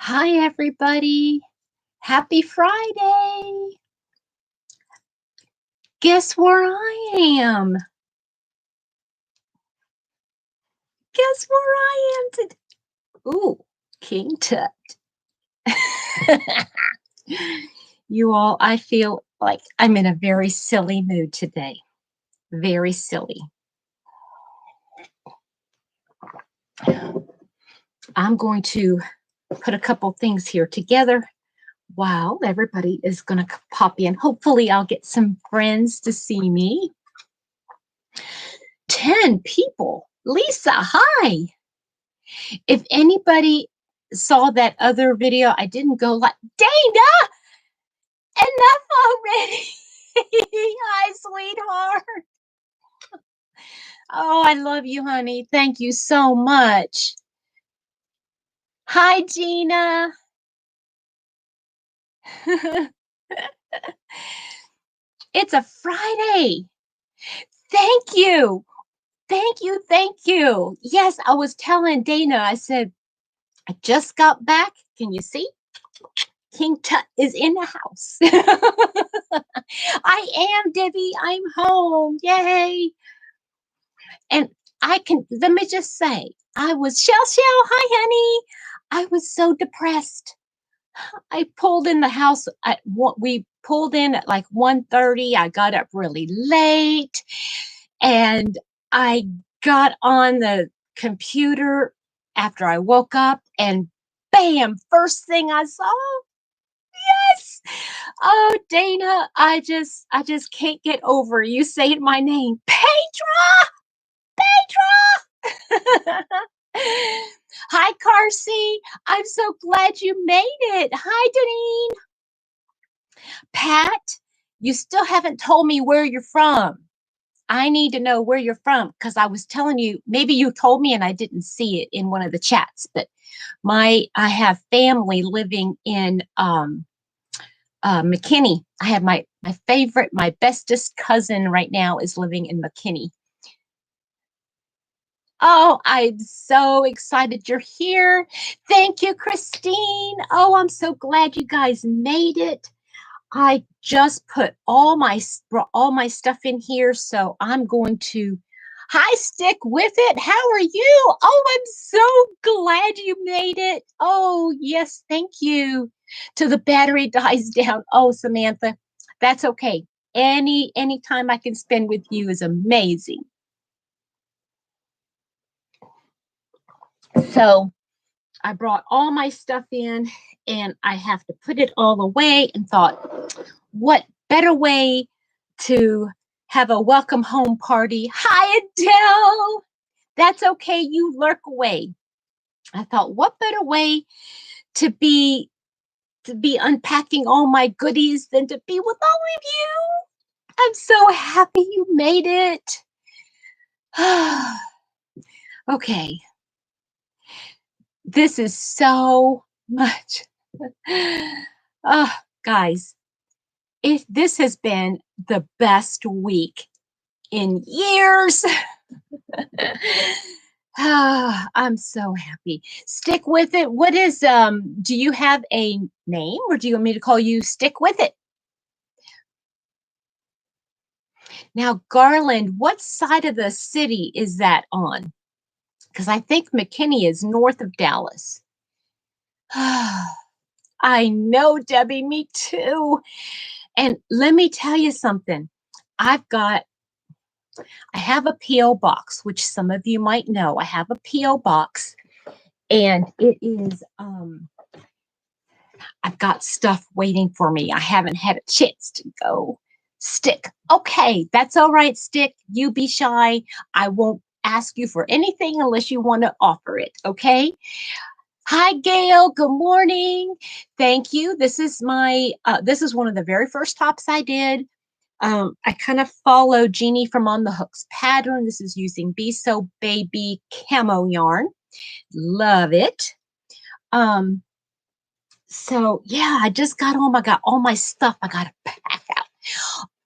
Hi, everybody. Happy Friday. Guess where I am? Guess where I am today? Ooh, King Tut. You all, I feel like I'm in a very silly mood today. Very silly. I'm going to put a couple things here together while everybody is going to pop in. Hopefully, I'll get some friends to see me. 10 people. Lisa, hi. If anybody saw that other video, I didn't go like, Dana, enough already. Hi, sweetheart. Oh, I love you, honey. Thank you so much. Hi, Gina. It's a Friday. Thank you. Thank you. Thank you. Yes, I was telling Dana, I said, I just got back. Can you see? King Tut is in the house. I am, Debbie. I'm home. Yay. And let me just say, I was, Shell, hi, honey. I was so depressed. I pulled in the house we pulled in at like 1:30. I got up really late and I got on the computer after I woke up and bam, first thing I saw, yes. Oh, Dana, I just can't get over you saying my name. Petra! Petra! Hi, Carsey. I'm so glad you made it. Hi, Deneen. Pat, you still haven't told me where you're from. I need to know where you're from because I was telling you, maybe you told me and I didn't see it in one of the chats, but I have family living in McKinney. I have my favorite, my bestest cousin right now is living in McKinney. Oh, I'm so excited you're here. Thank you, Christine. Oh, I'm so glad you guys made it. I just put all my stuff in here, so I'm going to stick with it. How are you? Oh, I'm so glad you made it. Oh, yes, thank you. Till the battery dies down. Oh, Samantha, that's okay. Any time I can spend with you is amazing. So I brought all my stuff in and I have to put it all away and thought, what better way to have a welcome home party? Hi, Adele. That's okay. You lurk away. I thought, what better way to be unpacking all my goodies than to be with all of you? I'm so happy you made it. Okay. This is so much. Guys, this has been the best week in years. I'm so happy. Stick with it. What is do you have a name or do you want me to call you Stick With It? Now, Garland, what side of the city is that on? Because I think McKinney is north of Dallas. I know, Debbie, me too. And let me tell you something. I have a P.O. box, which some of you might know. I have a P.O. box, and it is, I've got stuff waiting for me. I haven't had a chance to go. Stick. Okay, that's all right, Stick. You be shy. I won't ask you for anything unless you want to offer it, okay? Hi, Gail. Good morning. Thank you. This is one of the very first tops I did. I kind of follow Jeannie from On the Hooks pattern. This is using Be So Baby camo yarn. Love it. So yeah, I just got home. I got all my stuff. I got to pack out.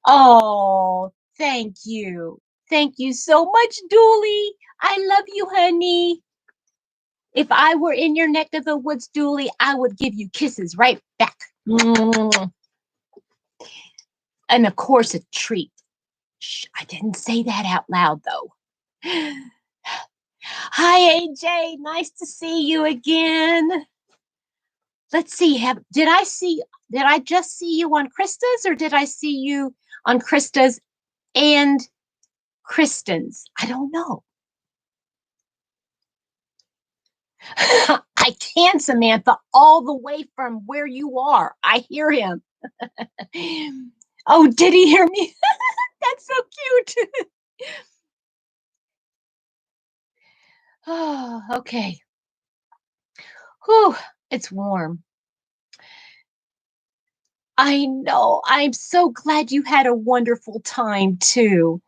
Oh, thank you. Thank you so much, Dooley. I love you, honey. If I were in your neck of the woods, Dooley, I would give you kisses right back. And of course, a treat. Shh, I didn't say that out loud, though. Hi, AJ. Nice to see you again. Let's see. Did I just see you on Krista's, or did I see you on Krista's and Kristin's? I don't know. I can, Samantha, all the way from where you are. I hear him. Oh, did he hear me? That's so cute. Oh, okay. Whew, it's warm. I know. I'm so glad you had a wonderful time, too.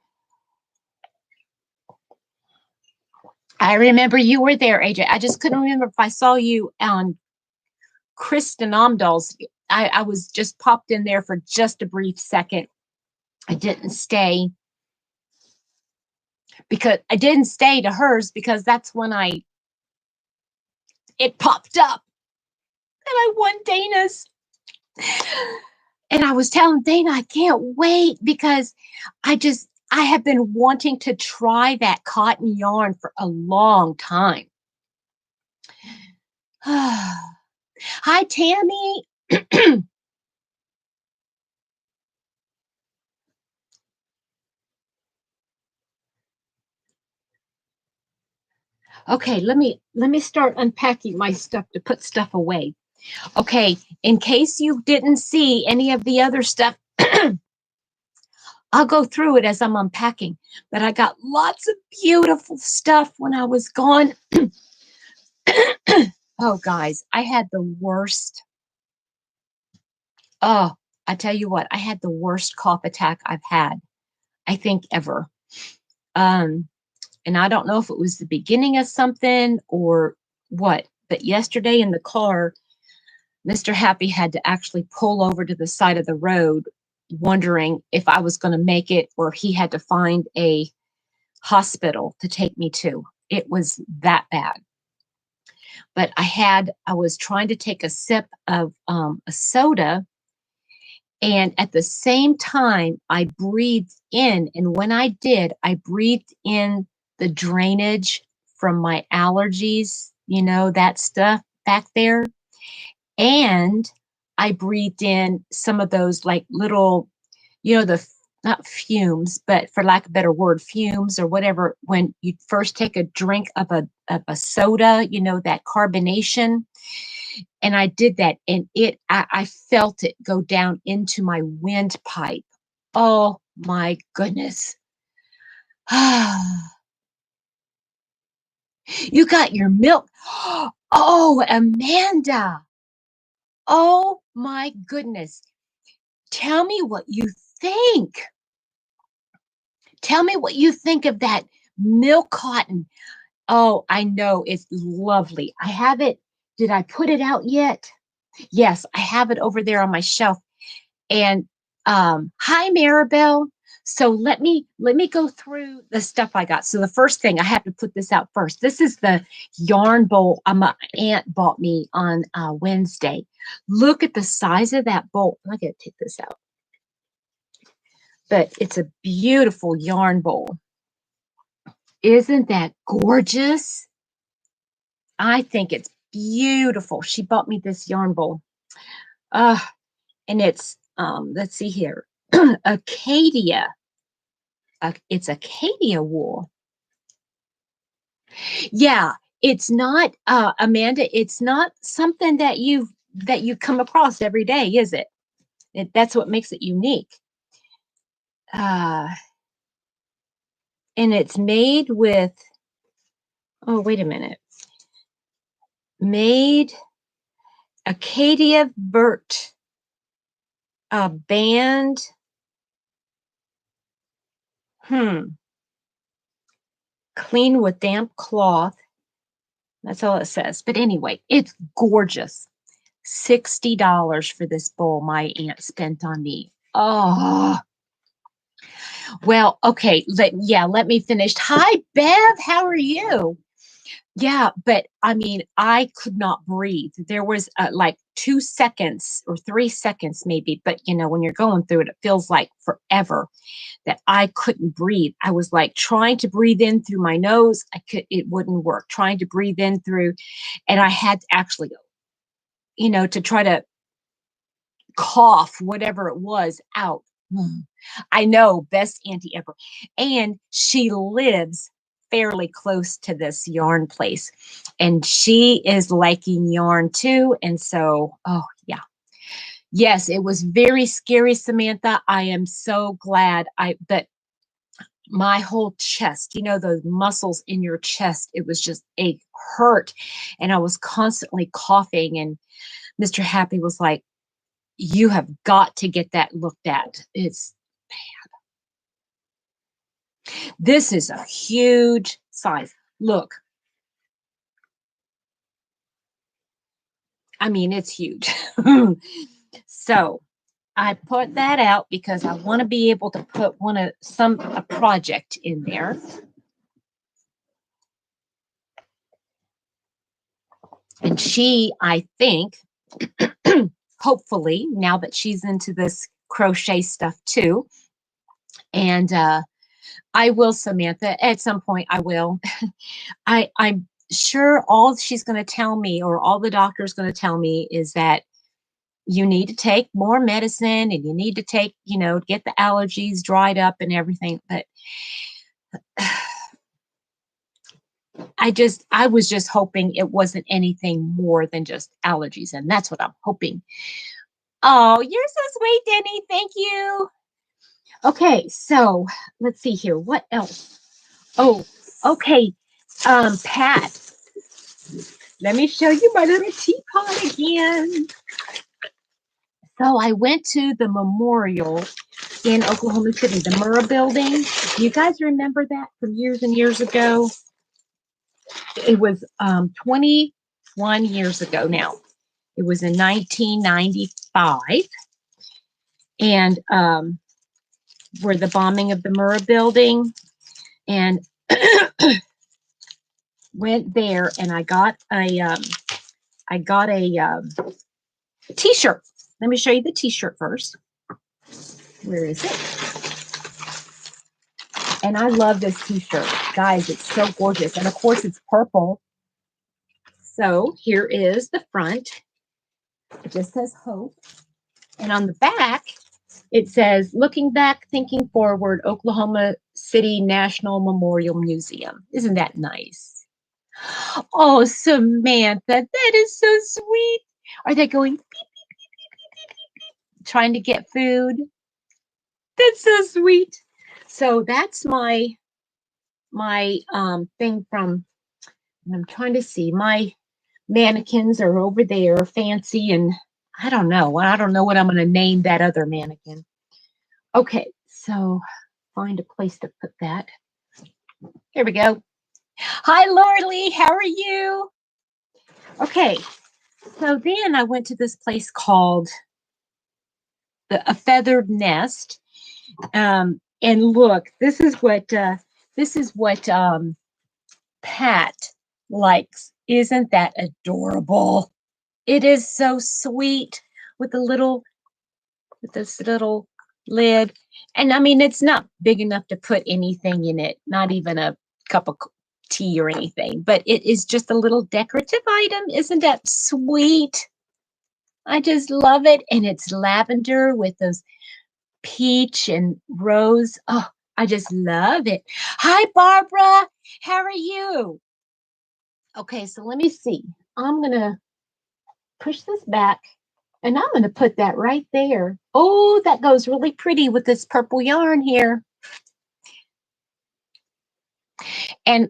I remember you were there, AJ. I just couldn't remember if I saw you on Kristin Omdahl's. I was just popped in there for just a brief second. I didn't stay to hers because that's when it popped up and I won Dana's. And I was telling Dana, I can't wait because I have been wanting to try that cotton yarn for a long time. Hi, Tammy. Okay, let me start unpacking my stuff to put stuff away. Okay, in case you didn't see any of the other stuff, I'll go through it as I'm unpacking. But I got lots of beautiful stuff when I was gone. Oh, guys, I had the worst. Oh, I tell you what, I had the worst cough attack I've had, I think, ever. And I don't know if it was the beginning of something or what, but yesterday in the car, Mr. Happy had to actually pull over to the side of the road, wondering if I was going to make it or he had to find a hospital to take me to. It was that bad. But I was trying to take a sip of a soda, and at the same time, I breathed in. And when I did, I breathed in the drainage from my allergies, that stuff back there. And I breathed in some of those like little, not fumes, but for lack of a better word, fumes or whatever, when you first take a drink of a soda, that carbonation. And I did that, and I felt it go down into my windpipe. Oh my goodness. You got your milk. Oh, Amanda. Oh my goodness. Tell me what you think. Tell me what you think of that milk cotton. Oh, I know it's lovely. I have it. Did I put it out yet? Yes, I have it over there on my shelf. And hi, Maribel. So let me go through the stuff I got. So the first thing, I have to put this out first. This is the yarn bowl my aunt bought me on Wednesday. Look at the size of that bowl. I gotta take this out. But it's a beautiful yarn bowl. Isn't that gorgeous? I think it's beautiful. She bought me this yarn bowl. And it's, let's see here, Acadia. It's Acadia wool. Yeah, it's not, Amanda, it's not something that you come across every day, is it? That's what makes it unique. And it's made with, oh, wait a minute. Made Acadia Vert band. Clean with damp cloth. That's all it says. But anyway, it's gorgeous. $60 for this bowl my aunt spent on me. Oh. Well, okay. Let me finish. Hi, Bev. How are you? Yeah, but I mean, I could not breathe. There was like 2 seconds or 3 seconds maybe, but when you're going through it, it feels like forever that I couldn't breathe. I was like trying to breathe in through my nose. It wouldn't work. Trying to breathe in through, and I had to actually go, to try to cough whatever it was out. I know, best auntie ever. And she lives fairly close to this yarn place. And she is liking yarn too. And so, oh, yeah. Yes, it was very scary, Samantha. I am so glad but my whole chest, those muscles in your chest, it was just a hurt. And I was constantly coughing. And Mr. Happy was like, you have got to get that looked at. This is a huge size. Look, I mean, it's huge. So I put that out because I want to be able to put a project in there. And she, I think, hopefully, now that she's into this crochet stuff too, and I will, Samantha, at some point I will. I'm sure all she's going to tell me, or all the doctor's going to tell me, is that you need to take more medicine and you need to take, get the allergies dried up and everything. But I was just hoping it wasn't anything more than just allergies. And that's what I'm hoping. Oh, you're so sweet, Denny. Thank you. Okay, so let's see here. What else? Oh, okay. Pat, let me show you my little teapot again. So I went to the memorial in Oklahoma City, the Murrah building. You guys remember that from years and years ago? It was 21 years ago now. It was in 1995. And where the bombing of the Murrah building. And went there and I got a t-shirt. Let me show you the t-shirt first. Where is it? And I love this t-shirt. Guys, it's so gorgeous. And of course it's purple. So here is the front. It just says hope. And on the back, it says, looking back, thinking forward, Oklahoma City National Memorial Museum. Isn't that nice? Oh, Samantha, that is so sweet. Are they going beep, beep, beep, beep, beep, beep, beep, trying to get food? That's so sweet. So that's my thing from, I'm trying to see, my mannequins are over there, fancy, and I don't know what I'm going to name that other mannequin. Okay, so find a place to put that. Here we go. Hi, Lorley. How are you? Okay, so then I went to this place called a Feathered Nest. And look, this is what Pat likes. Isn't that adorable? It is so sweet with this little lid. And I mean, it's not big enough to put anything in it, not even a cup of tea or anything, but it is just a little decorative item. Isn't that sweet? I just love it. And it's lavender with those peach and rose. Oh, I just love it. Hi, Barbara. How are you? Okay, so let me see. I'm going to push this back and I'm going to put that right there. Oh, that goes really pretty with this purple yarn here. And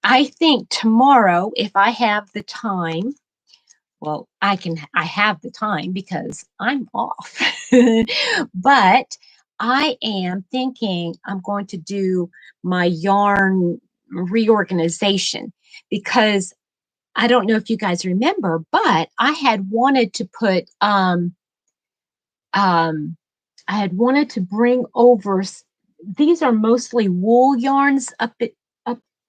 I think tomorrow, if I have the time, well, I have the time because I'm off. But I am thinking I'm going to do my yarn reorganization because I don't know if you guys remember, but I had wanted to put I had wanted to bring over, these are mostly wool yarns up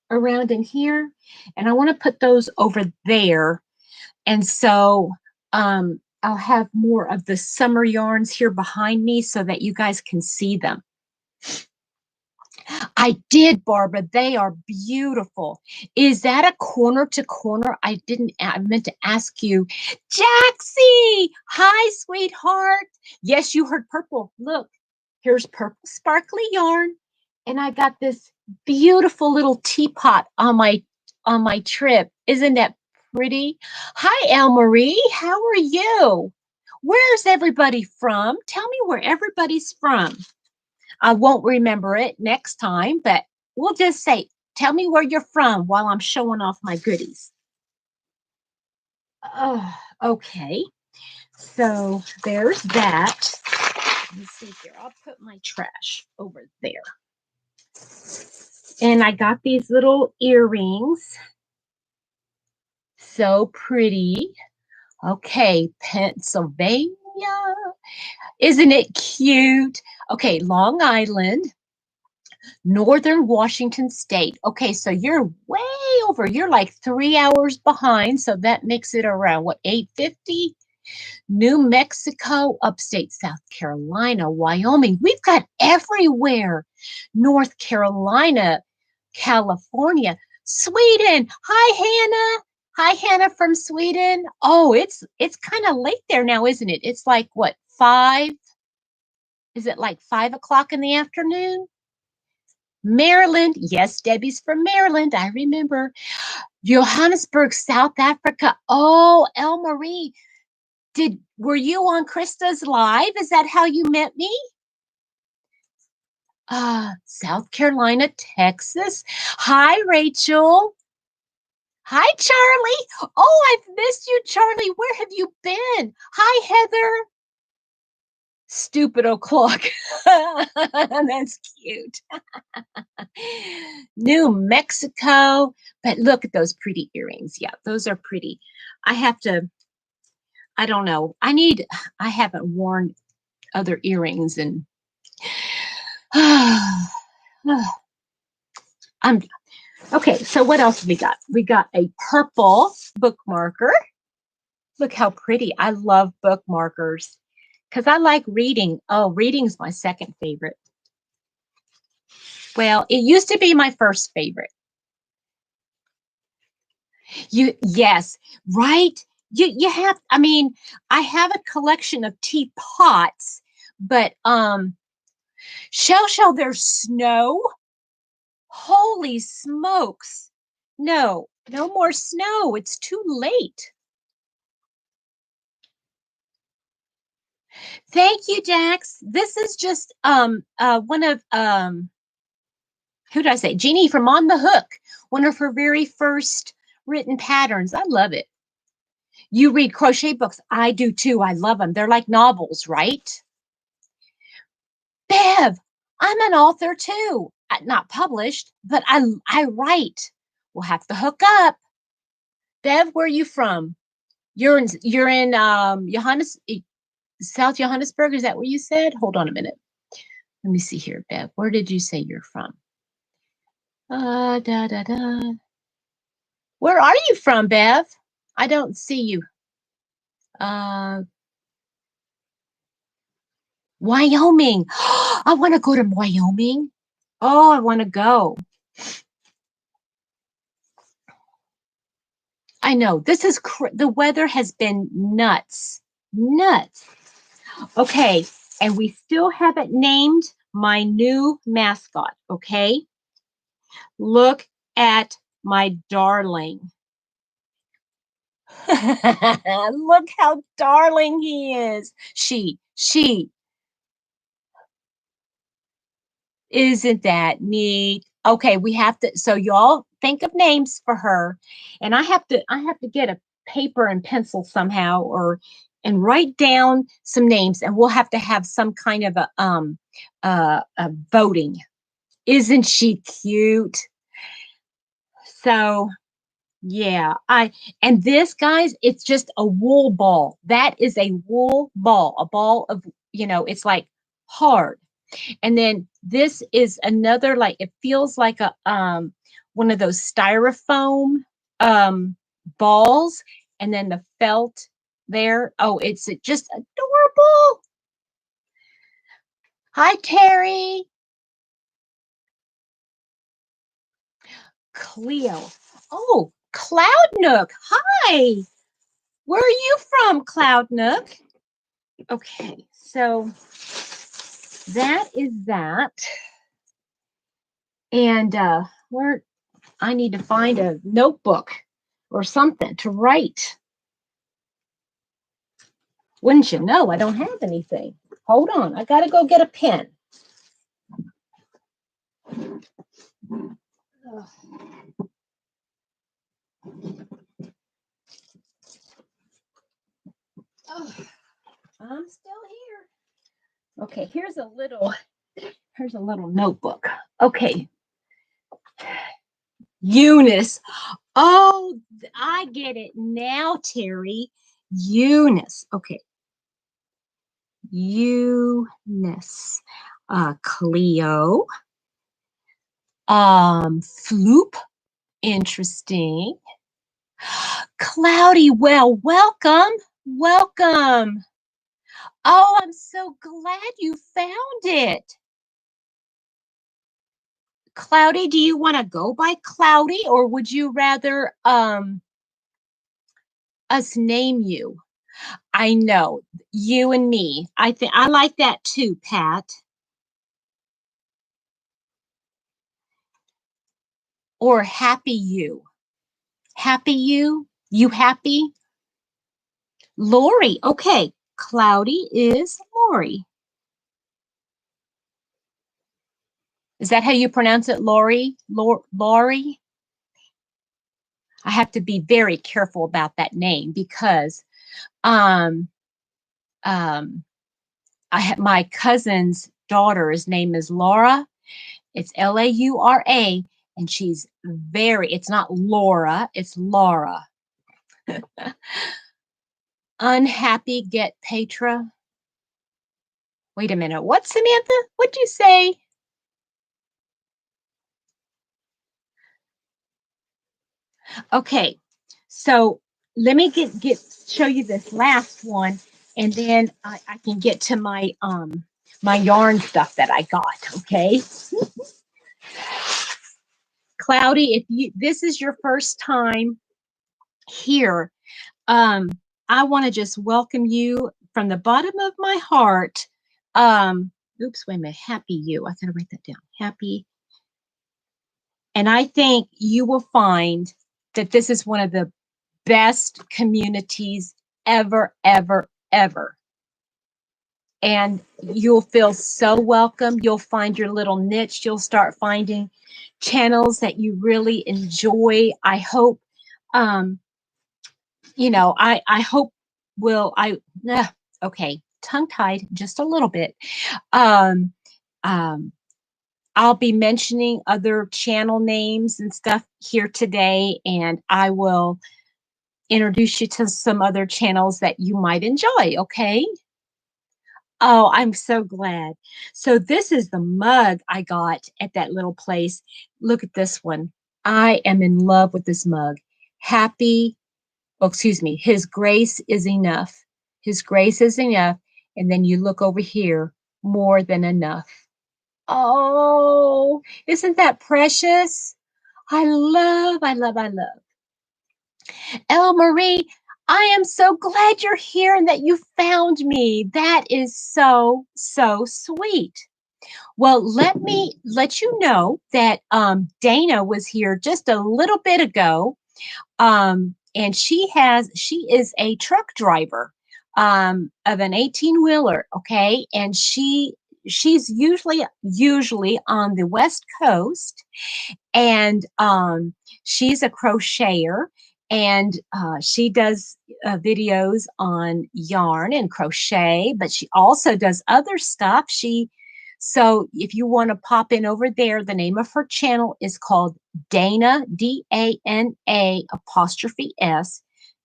around in here, and I want to put those over there. And so I'll have more of the summer yarns here behind me so that you guys can see them. I did, Barbara. They are beautiful. Is that a corner to corner? I meant to ask you. Jaxie, hi, sweetheart. Yes, you heard purple. Look, here's purple sparkly yarn. And I got this beautiful little teapot on my trip. Isn't that pretty? Hi, Elmarie. How are you? Where's everybody from? Tell me where everybody's from. I won't remember it next time, but we'll just say, tell me where you're from while I'm showing off my goodies. Okay, so there's that. Let me see here. I'll put my trash over there. And I got these little earrings. So pretty. Okay, Pennsylvania. Isn't it cute? Okay, Long Island, Northern Washington State. Okay, so you're way over. You're like 3 hours behind. So that makes it around, what, 8:50? New Mexico, upstate South Carolina, Wyoming. We've got everywhere. North Carolina, California, Sweden. Hi, Hannah. Hi, Hannah from Sweden. Oh, it's kind of late there now, isn't it? It's like what, 5? Is it like 5 o'clock in the afternoon? Maryland. Yes, Debbie's from Maryland. I remember. Johannesburg, South Africa. Oh, El Marie. Were you on Krista's live? Is that how you met me? South Carolina, Texas. Hi, Rachel. Hi, Charlie. Oh, I've missed you, Charlie. Where have you been? Hi, Heather. Stupid o'clock. That's cute. New Mexico. But look at those pretty earrings. Yeah, those are pretty. I don't know. I haven't worn other earrings and I'm okay. So what else we got? We got a purple bookmarker. Look how pretty. I love bookmarkers because I like reading. Oh, reading's my second favorite. Well, it used to be my first favorite. Yes, right? You have, I mean, I have a collection of teapots, but Shell, there's snow. Holy smokes. No more snow. It's too late. Thank you, Jax. This is just one of who did I say? Jeannie from On the Hook, one of her very first written patterns. I love it. You read crochet books. I do too. I love them. They're like novels, right? Bev, I'm an author too. Not published, but I write. We'll have to hook up. Bev, where are you from? You're in South Johannesburg. Is that what you said? Hold on a minute. Let me see here, Bev. Where did you say you're from? Da da da. Where are you from, Bev? I don't see you. Wyoming. I want to go to Wyoming. Oh, I want to go. I know this is the weather has been nuts. Okay, and we still haven't named my new mascot. Okay, look at my darling. Look how darling he is. She. Isn't that neat? Okay, we have to, so y'all think of names for her. And I have to get a paper and pencil somehow and write down some names, and we'll have to have some kind of a voting. Isn't she cute? So yeah, and this, guys, it's just a wool ball. That is a wool ball, a ball of, it's like hard. And then this is another, like, it feels like a one of those styrofoam balls, and then the felt there. Oh, it's just adorable. Hi, Terry. Cleo. Oh, Cloud Nook. Hi. Where are you from, Cloud Nook? Okay, so that is that. And where I need to find a notebook or something to write. Wouldn't you know, I don't have anything. Hold on, I gotta go get a pen. Oh, I'm still here. Okay, here's a little notebook. Okay. Eunice. Oh, I get it now, Terry. Eunice. Okay. Eunice. Cleo. Floop. Interesting. Cloudy. Well, welcome. Welcome. Oh, I'm so glad you found it. Cloudy, do you want to go by Cloudy, or would you rather us name you? I know, you and me. I think I like that too, Pat. Or Happy You. Happy You? You happy? Lori. Okay. Cloudy is Lori. Is that how you pronounce it, Lori? Lori? I have to be very careful about that name because um, my cousin's daughter's name is Laura. It's Laura, and she's it's not Laura, it's Laura. Unhappy get Petra. Wait a minute. What, Samantha? What'd you say? Okay. So let me show you this last one, and then I can get to my yarn stuff that I got. Okay. Cloudy, if this is your first time here, I want to just welcome you from the bottom of my heart. Oops, wait a minute. Happy You. I gotta write that down. Happy. And I think you will find that this is one of the best communities ever, ever, ever. And you'll feel so welcome. You'll find your little niche. You'll start finding channels that you really enjoy. I hope, I hope okay, tongue-tied just a little bit. Um, um, I'll be mentioning other channel names and stuff here today, and I will introduce you to some other channels that you might enjoy, okay? Oh, I'm so glad. So this is the mug I got at that little place. Look at this one. I am in love with this mug. His grace is enough. His grace is enough. And then you look over here, more than enough. Oh, isn't that precious? I love, I love, I love. Elle Marie, I am so glad you're here and that you found me. That is so, so sweet. Well, let me let you know that Dana was here just a little bit ago. And she is a truck driver of an 18-wheeler, okay? And she's usually on the West Coast, and she's a crocheter, and she does videos on yarn and crochet, but she also does other stuff. So if you want to pop in over there, the name of her channel is called Dana, Dana apostrophe S,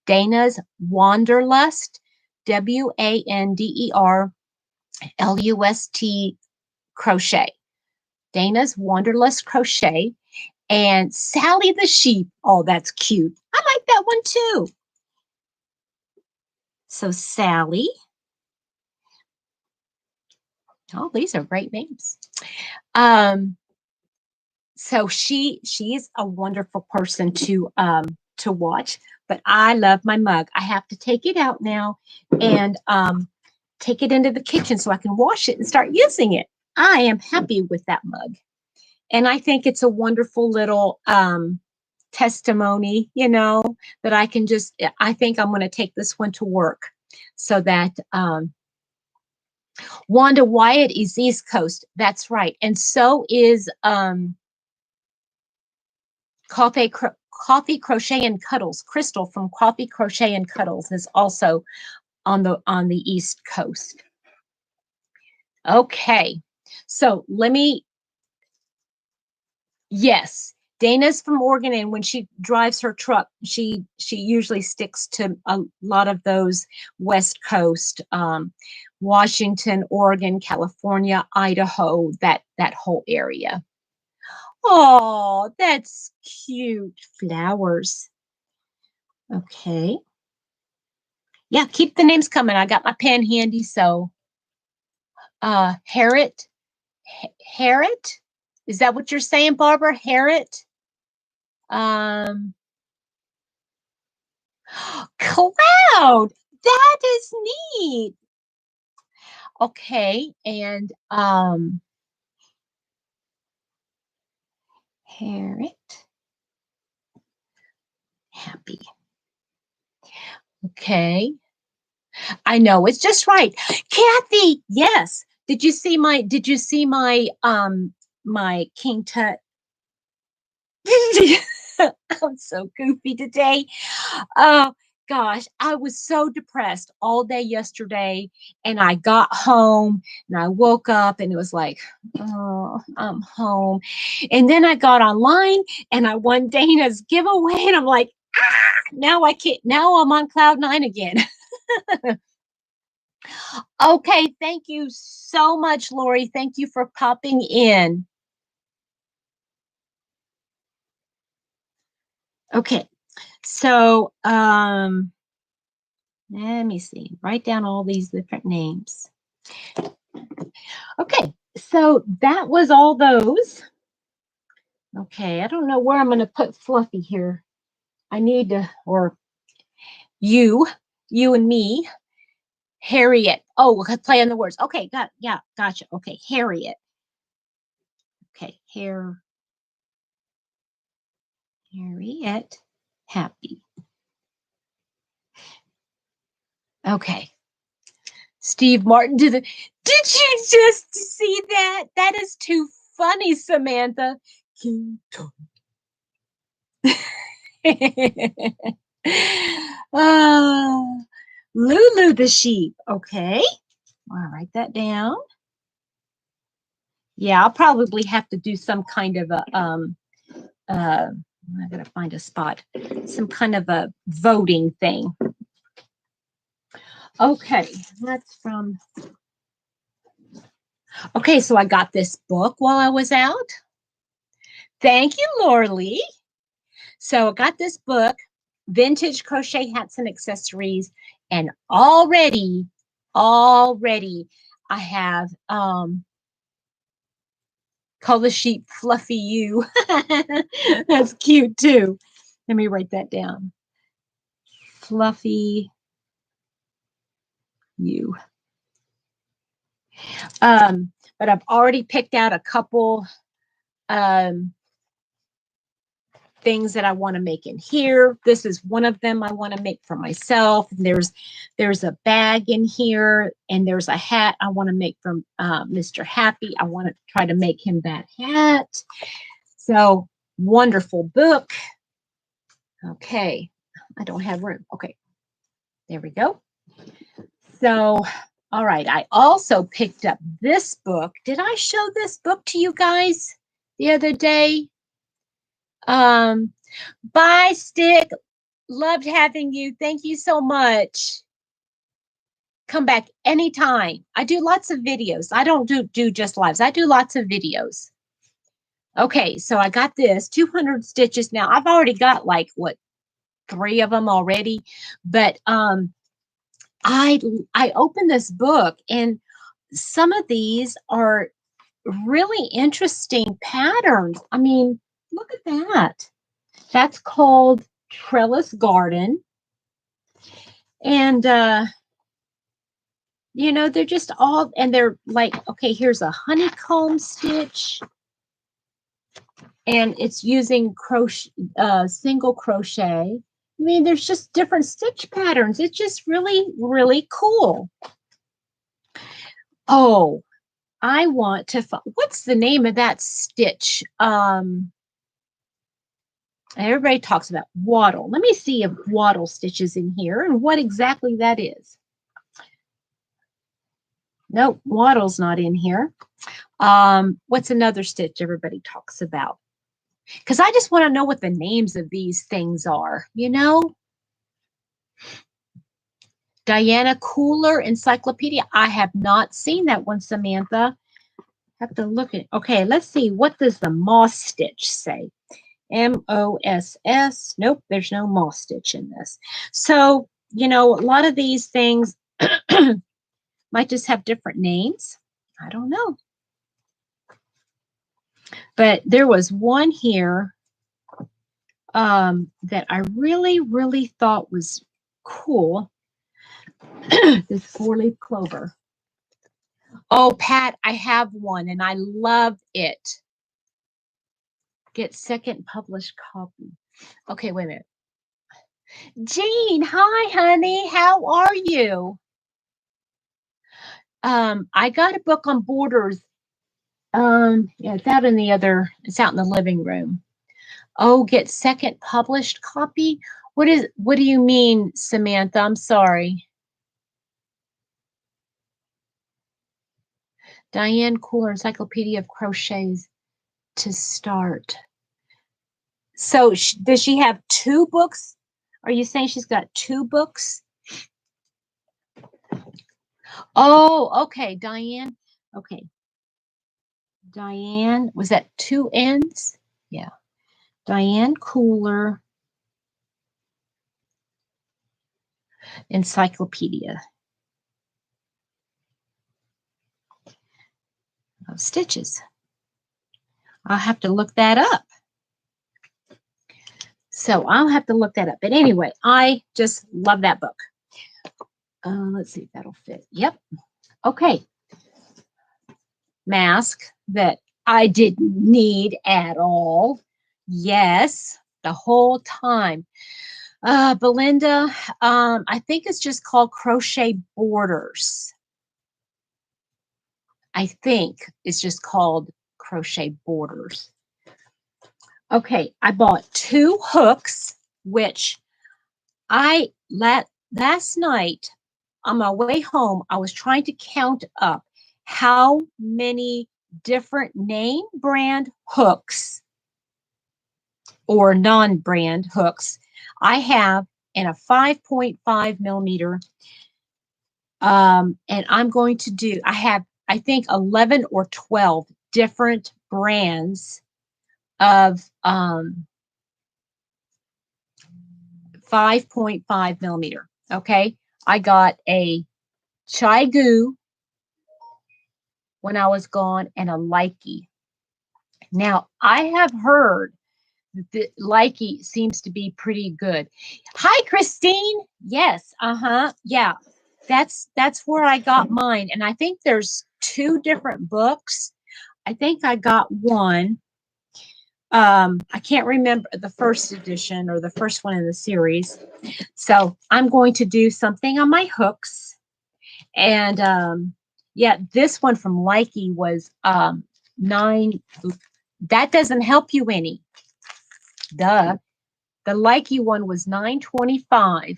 Dana's Wanderlust, Wanderlust crochet. Dana's Wanderlust crochet. And Sally the sheep. Oh, that's cute. I like that one too. So Sally. Oh, these are great names. So she is a wonderful person to watch. But I love my mug. I have to take it out now and take it into the kitchen so I can wash it and start using it. I am happy with that mug. And I think it's a wonderful little testimony, you know, that I can just, I think I'm going to take this one to work so that Wanda Wyatt is East Coast. That's right. And so is Coffee Crochet and Cuddles. Crystal from Coffee Crochet and Cuddles is also on the East Coast. Okay. So yes, Dana's from Oregon, and when she drives her truck, she usually sticks to a lot of those West Coast, Washington, Oregon, California, Idaho, that whole area. Oh, that's cute. Flowers. Okay. Yeah, keep the names coming. I got my pen handy. So Harriet. Harriet? Is that what you're saying, Barbara? Harriet? Cloud. That is neat. Okay, and Harriet. Happy. Okay. I know it's just right. Kathy, yes. Did you see my my King Tut? I'm so goofy today. Oh gosh, I was so depressed all day yesterday, and I got home and I woke up and it was like, oh, I'm home. And then I got online and I won Dana's giveaway, and I'm like, now I can't. Now I'm on cloud nine again. Okay, thank you so much, Lori. Thank you for popping in. Okay, so let me see. Write down all these different names. Okay, so that was all those. Okay, I don't know where I'm going to put Fluffy here. I need to, or you and me, Harriet. Oh, we'll play on the words. Okay, gotcha. Okay, Harriet. Okay, Harriet, happy. Okay. Steve Martin did it. Did you just see that? That is too funny, Samantha. Lulu the sheep. Okay. I'll write that down. Yeah, I'll probably have to do some kind of a I gotta find a spot, some kind of a voting thing. Okay, that's from. Okay, so I got this book while I was out. Thank you, Lorley. So I got this book, Vintage Crochet Hats and Accessories, and already I have call the sheep Fluffy You. That's cute too. Let me write that down. Fluffy You. But I've already picked out a couple things that I want to make in here. This is one of them I want to make for myself. There's a bag in here, and there's a hat I want to make from Mr. Happy. I want to try to make him that hat. So wonderful book. Okay, I don't have room. Okay, there we go. So, all right, I also picked up this book. Did I show this book to you guys the other day? Bye, Stick. Loved having you. Thank you so much. Come back anytime. I do lots of videos. I don't do just lives. I do lots of videos. Okay, so I got this 200 stitches. Now I've already got like what, 3 of them already, but I opened this book and some of these are really interesting patterns. I mean, look at that. That's called Trellis Garden. And you know, they're just all, and they're like, okay, here's a honeycomb stitch, and it's using crochet, single crochet. I mean, there's just different stitch patterns. It's just really, really cool. Oh, I want to find, what's the name of that stitch? Everybody talks about wattle. Let me see if wattle stitches in here and what exactly that is. Nope, wattle's not in here. What's another stitch everybody talks about? Because I just want to know what the names of these things are, you know? Diana Cooler Encyclopedia. I have not seen that one, Samantha. Have to look at, okay, let's see. What does the moss stitch say? M-O-S-S. Nope, there's no moss stitch in this. So, you know, a lot of these things might just have different names. I don't know. But there was one here that I really, really thought was cool. This 4-leaf clover. Oh, Pat, I have one and I love it. Get second published copy. Okay, wait a minute. Jean, hi, honey. How are you? I got a book on borders. Yeah, it's out in the other, it's out in the living room. Oh, get second published copy? What do you mean, Samantha? I'm sorry. Diane Cooler Encyclopedia of Crochets to start. So does she have 2 books? Are you saying she's got 2 books? Oh, okay, Diane. Okay. Diane, was that 2 N's? Yeah. Diane Cooler Encyclopedia of Stitches. I'll have to look that up. So I'll have to look that up. But anyway, I just love that book. Let's see if that'll fit. Yep. Okay. Mask that I didn't need at all. Yes, the whole time. Belinda, I think it's just called Crochet Borders. I think it's just called Crochet Borders. Okay, I bought 2 hooks, which last night on my way home, I was trying to count up how many different name brand hooks or non-brand hooks I have in a 5.5 millimeter. And I'm going to do, I have, I think 11 or 12 different brands of 5.5 millimeter. Okay. I got a Chai Goo when I was gone and a Likey. Now, I have heard that Likey seems to be pretty good. Hi, Christine. Yes. Yeah. That's where I got mine. And I think there's 2 different books. I think I got one. I can't remember the first edition or the first one in the series. So I'm going to do something on my hooks. And yeah, this one from Likey was 9. That doesn't help you any. Duh. The Likey one was $9.25.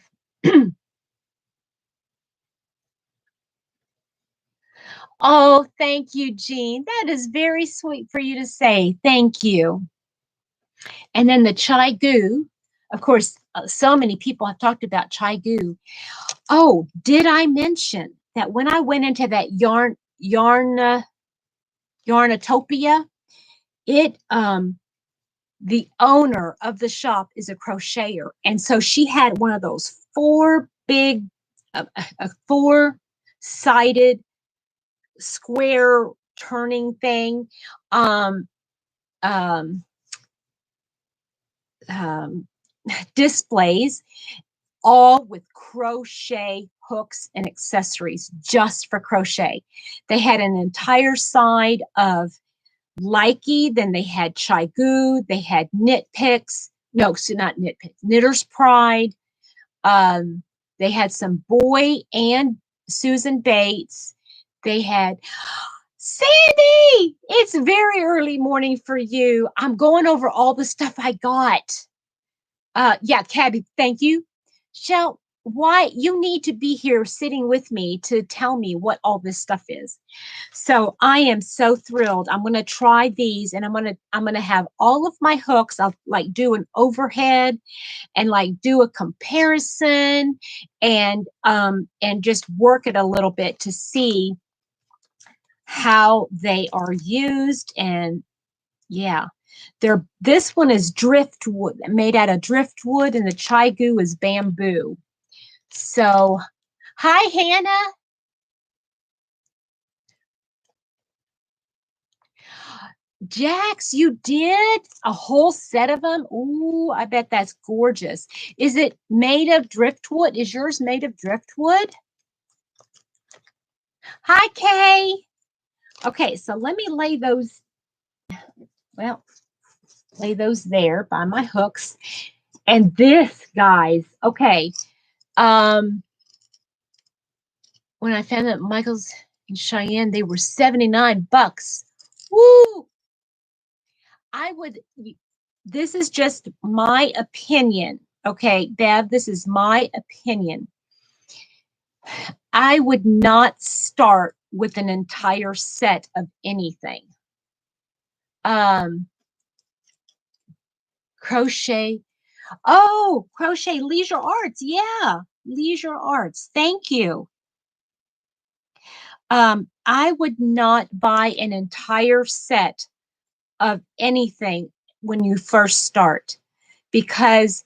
Oh, thank you, Jean. That is very sweet for you to say. Thank you. And then the Chai Goo. Of course, so many people have talked about Chai Goo. Oh, did I mention that when I went into that Yarnatopia, it the owner of the shop is a crocheter, and so she had one of those four big a four-sided square turning thing, um um um displays, all with crochet hooks and accessories just for crochet. They had an entire side of likey, then they had Chigu, they had knit picks. No, so not knit picks, knitter's pride. They had some boy and Susan Bates. They had Sandy. It's very early morning for you. I'm going over all the stuff I got. Yeah, Cabby, thank you. Shell, why you need to be here sitting with me to tell me what all this stuff is. So I am so thrilled. I'm going to try these, and I'm going to have all of my hooks. I'll like do an overhead and like do a comparison, and just work it a little bit to see how they are used. And yeah, this one is driftwood, made out of driftwood, and the Chigu is bamboo. So hi, Hannah. Jax, you did a whole set of them? Ooh, I bet that's gorgeous. Is it made of driftwood? Is yours made of driftwood? Hi, Kay. Okay, so let me lay those, well, lay those there by my hooks. And this, guys, okay. When I found that Michael's in Cheyenne, they were $79. Woo! This is just my opinion. Okay, Bev, this is my opinion. I would not start with an entire set of anything. Crochet. Oh, crochet leisure arts. Yeah, leisure arts. Thank you. I would not buy an entire set of anything when you first start, because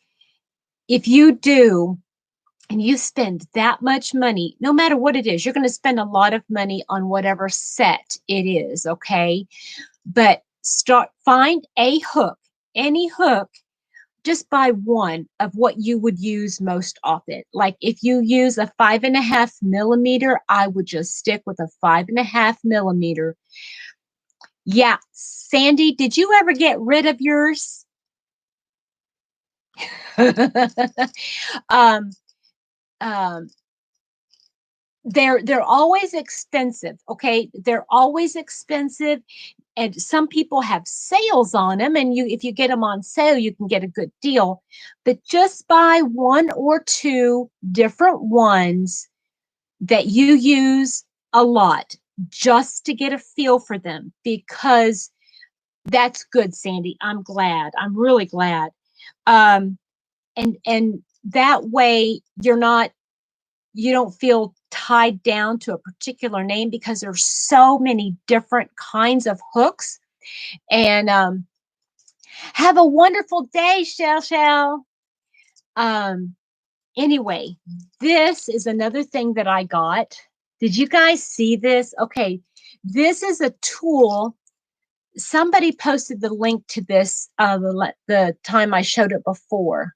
if you do and you spend that much money, no matter what it is, you're going to spend a lot of money on whatever set it is, okay? But find a hook, any hook, just buy one of what you would use most often. Like if you use a 5.5 millimeter, I would just stick with a 5.5 millimeter. Yeah, Sandy, did you ever get rid of yours? um, um, they're always expensive. Okay, they're always expensive, and some people have sales on them, and if you get them on sale, you can get a good deal. But just buy one or two different ones that you use a lot, just to get a feel for them, because that's good, Sandy. I'm glad. I'm really glad. And that way you don't feel tied down to a particular name, because there's so many different kinds of hooks. And have a wonderful day, Shell. Anyway, this is another thing that I got. Did you guys see this? Okay, this is a tool. Somebody posted the link to this the time I showed it before.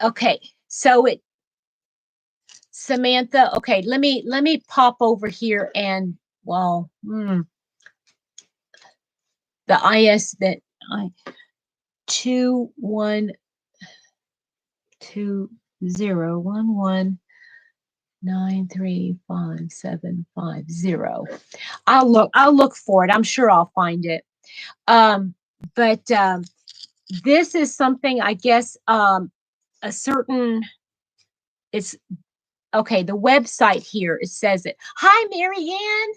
Okay, so Samantha, okay, let me pop over here and, well, the IS that I 21201193575. I'll look for it. I'm sure I'll find it. But this is something, I guess, a certain, it's okay, the website here, it says it. Hi, Marianne.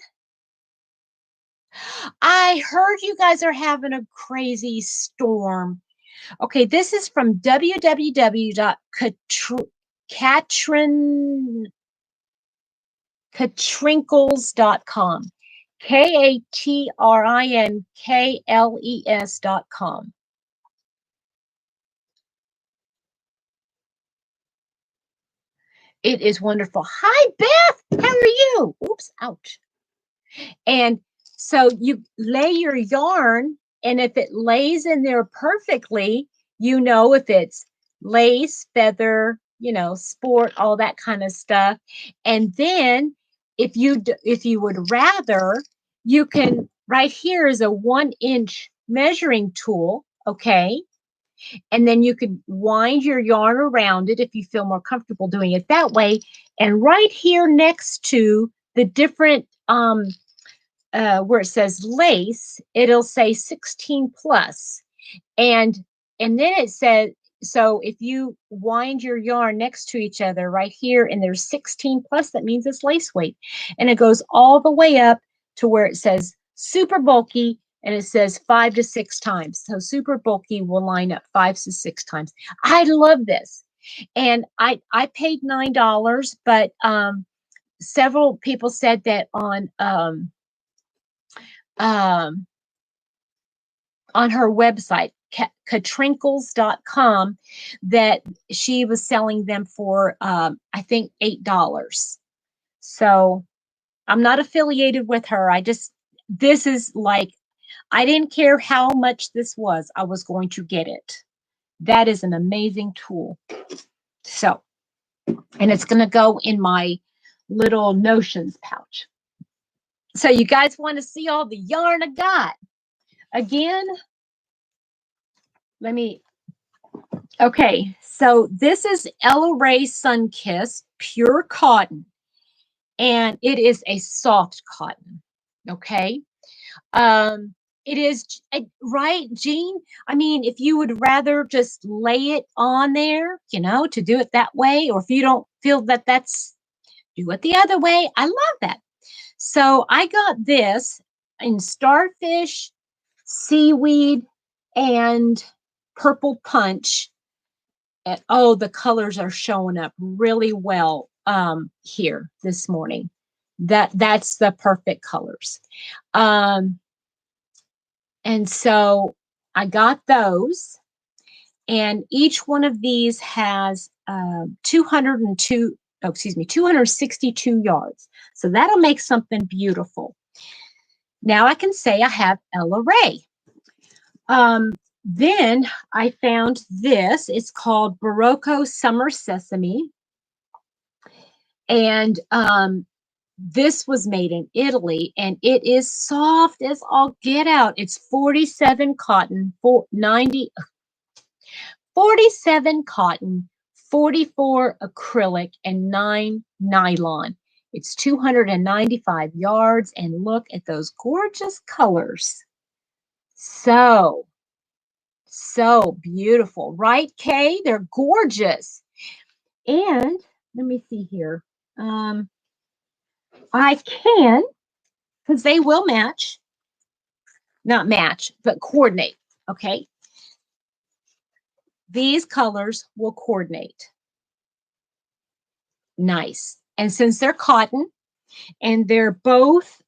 I heard you guys are having a crazy storm. Okay, this is from www.katrinkles.com. KATRINKLES.com. It is wonderful. Hi, Beth. How are you? Oops, ouch. And so you lay your yarn, and if it lays in there perfectly, you know if it's lace, feather, sport, all that kind of stuff. And then if you would rather, you can, right here is a 1-inch measuring tool, okay? And then you can wind your yarn around it if you feel more comfortable doing it that way. And right here next to the different where it says lace, it'll say 16 plus. And then it says, so if you wind your yarn next to each other right here and there's 16 plus, that means it's lace weight. And it goes all the way up to where it says super bulky, and it says 5 to 6 times. So super bulky will line up 5 to 6 times. I love this. And I paid $9, but several people said that on her website, katrinkles.com, that she was selling them for, I think, $8. So I'm not affiliated with her. This is like, I didn't care how much this was. I was going to get it. That is an amazing tool. So, and it's going to go in my little notions pouch. So you guys want to see all the yarn I got? Again, okay, so this is Ella Ray Sunkiss Pure Cotton, and it is a soft cotton, okay? It is, right, Jean? I mean, if you would rather just lay it on there, to do it that way, or if you don't feel that do it the other way. I love that. So I got this in starfish, seaweed, and purple punch. And oh, the colors are showing up really well here this morning. That's the perfect colors. And so I got those, and each one of these has 262 yards. So that'll make something beautiful. Now I can say I have Ella Ray. Then I found this. It's called Berroco Summer Sesame. And this was made in Italy, and it is soft as all get out. It's 47 cotton, 47 cotton, 44 acrylic, and 9 nylon. It's 295 yards, and look at those gorgeous colors. So beautiful, right, Kay? They're gorgeous. And let me see here. I can, because they will match. Not match, but coordinate, okay? These colors will coordinate. Nice. And since they're cotton, and they're both,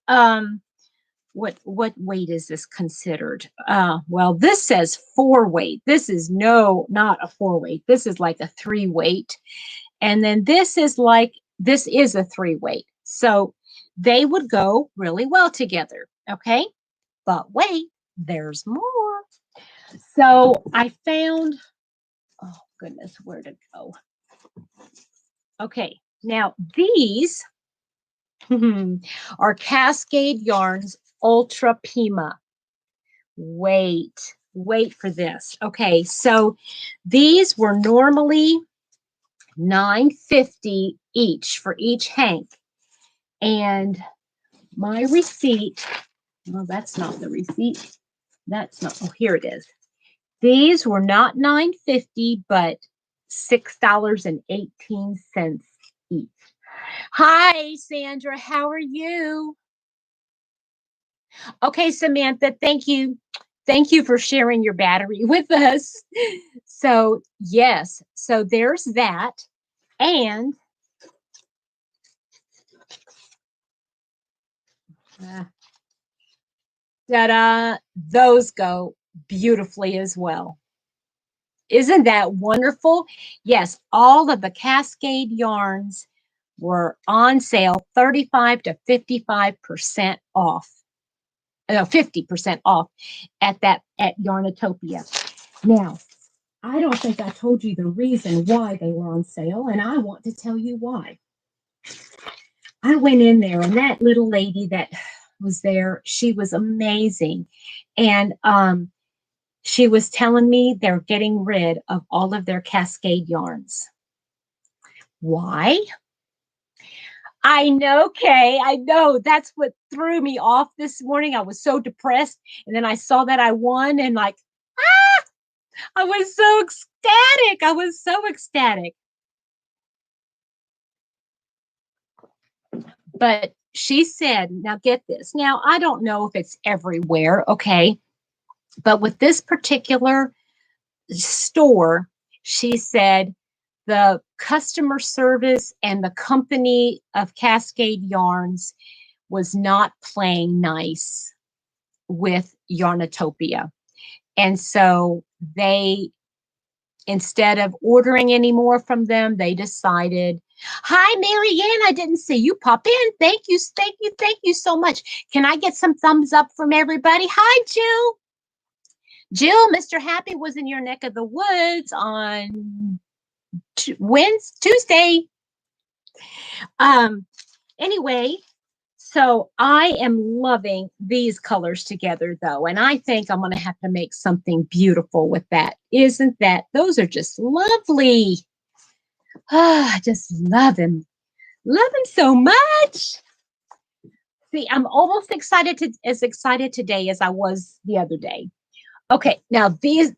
what weight is this considered? Well, this says 4 weight. This is not a 4 weight. This is like a 3 weight. And then this is a 3 weight. So they would go really well together. Okay. But wait, there's more. So I found, oh goodness, where to go? Okay. Now these are Cascade Yarns Ultra Pima. Wait for this. Okay, so these were normally $9.50 each for each hank. And my receipt, well, that's not the receipt. That's not, oh, here it is. These were not $9.50, but $6.18 each. Hi, Sandra. How are you? Okay, Samantha, thank you. Thank you for sharing your battery with us. So, yes, so there's that. And Ta-da! Those go beautifully as well. Isn't that wonderful? Yes, all of the Cascade yarns were on sale, 35 to 55% off. 50% off at Yarnatopia. Now, I don't think I told you the reason why they were on sale, and I want to tell you why. I went in there, and that little lady that was there, she was amazing. And she was telling me they're getting rid of all of their Cascade yarns. Why? I know, Kay. I know. That's what threw me off this morning. I was so depressed. And then I saw that I won and like, I was so ecstatic. I was so ecstatic. But she said, now get this. Now, I don't know if it's everywhere, okay? But with this particular store, she said the customer service and the company of Cascade Yarns was not playing nice with Yarnatopia. And so they, instead of ordering any more from them, they decided, hi, Marianne, I didn't see you pop in. Thank you, thank you, thank you so much. Can I get some thumbs up from everybody? Hi, Jill. Jill, Mr. Happy was in your neck of the woods on Tuesday. Anyway, so I am loving these colors together though, and I think I'm going to have to make something beautiful with that. Isn't that? Those are just lovely. I just love them. Love them so much. See, I'm almost as excited today as I was the other day. Okay, now these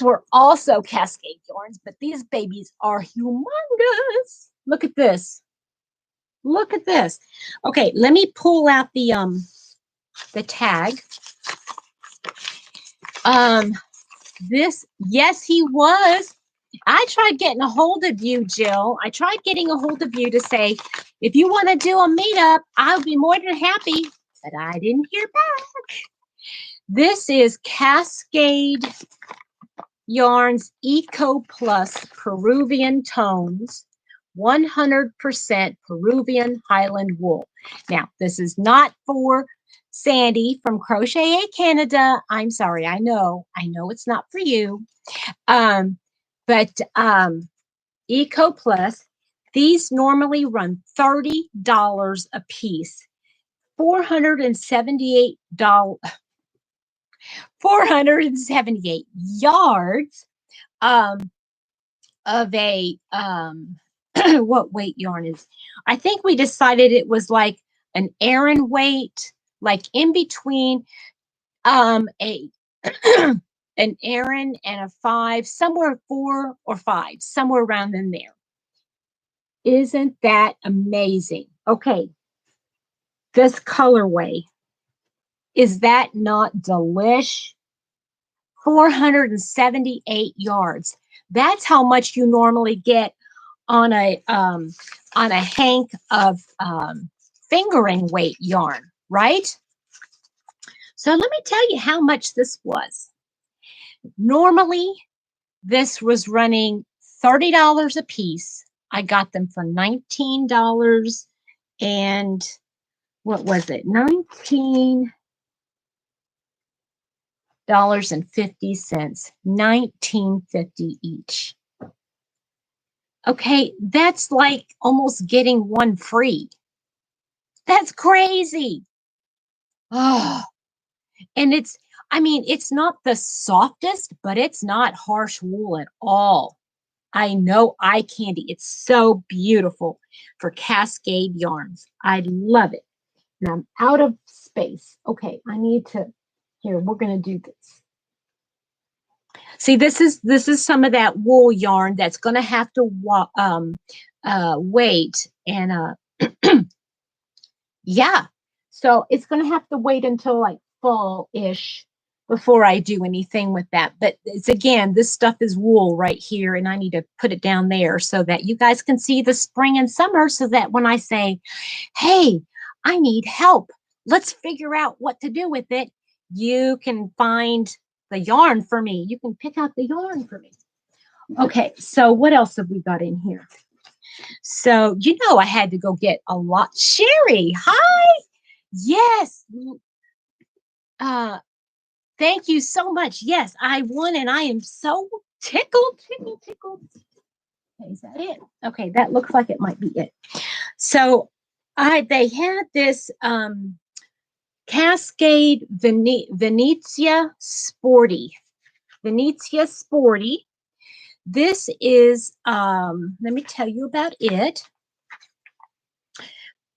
were also Cascade yarns, but these babies are humongous. Look at this. Look at this. Okay, let me pull out the tag. This, yes, he was. I tried getting a hold of you, Jill. I tried getting a hold of you to say, if you want to do a meetup, I'll be more than happy, but I didn't hear back. This is Cascade Yarns Eco Plus Peruvian Tones, 100% Peruvian Highland wool. Now, this is not for Sandy from Crochet Canada. I'm sorry. I know it's not for you. But Eco Plus, these normally run $30 a piece, $478 yards of a what weight yarn is. I think we decided it was like an Aran weight, like in between a an Aran and a 5, somewhere 4 or 5, somewhere around in there. Isn't that amazing? Okay, this colorway, is that not delish? 478 yards. That's how much you normally get on a hank of fingering weight yarn, right? So let me tell you how much this was. Normally, this was running $30 a piece. I got them for $19 and what was it? $19.50. $19.50 each. Okay, that's like almost getting one free. That's crazy. Oh, and it's not the softest, but it's not harsh wool at all. I know eye candy. It's so beautiful for Cascade yarns. I love it. And I'm out of space. Okay, I need to, here, we're going to do this. See, this is some of that wool yarn that's going to have to wait. And yeah, so it's going to have to wait until like fall-ish before I do anything with that. But it's, again, this stuff is wool right here, and I need to put it down there so that you guys can see the spring and summer, so that when I say, hey, I need help, let's figure out what to do with it, you can find the yarn for me. You can pick out the yarn for me. Okay, so what else have we got in here? So, I had to go get a lot. Sherry, hi. Yes. Uh, thank you so much. Yes, I won and I am so tickled. Okay, is that it? Okay, that looks like it might be it. So they had this Cascade Venezia Sporty. Venezia Sporty. This is, let me tell you about it.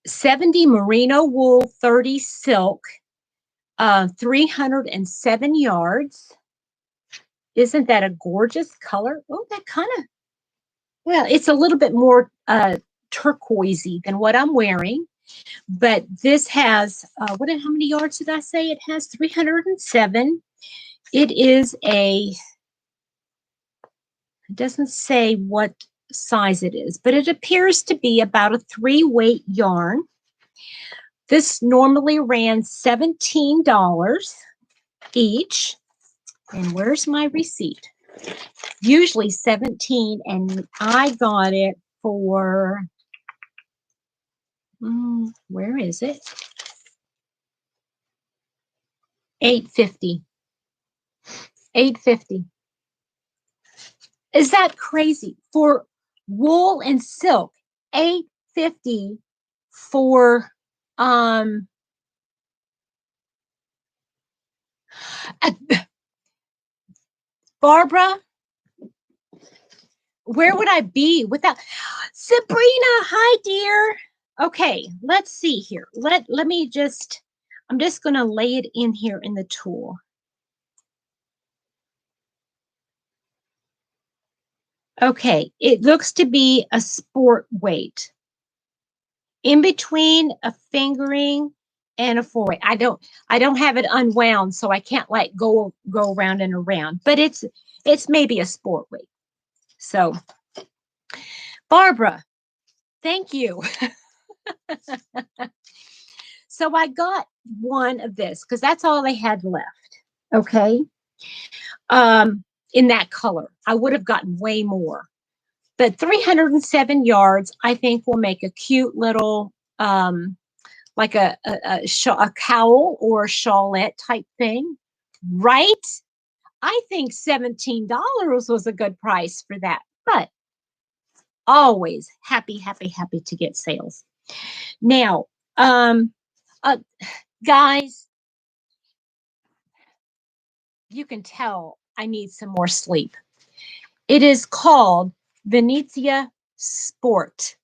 70 merino wool, 30 silk, 307 yards. Isn't that a gorgeous color? Oh, that kind of, well, it's a little bit more turquoisey than what I'm wearing. But this has, how many yards did I say it has? 307. It is it doesn't say what size it is, but it appears to be about a 3-weight yarn. This normally ran $17 each. And where's my receipt? Usually 17, and I got it for, where is it? $8.50. $8.50. Is that crazy? For wool and silk, $8.50 for Barbara, where would I be without Sabrina? Hi, dear. Okay, let's see here. Let me just, I'm just going to lay it in here in the tool. Okay, it looks to be a sport weight. In between a fingering and a 4-weight. I don't have it unwound, so I can't like go around and around, but it's maybe a sport weight. So Barbara, thank you. So I got one of this because that's all they had left. Okay. In that color. I would have gotten way more. But 307 yards, I think, will make a cute little like a cowl or a shawlette type thing, right? I think $17 was a good price for that, but always happy to get sales. Now, guys, you can tell I need some more sleep. It is called Venezia Sport.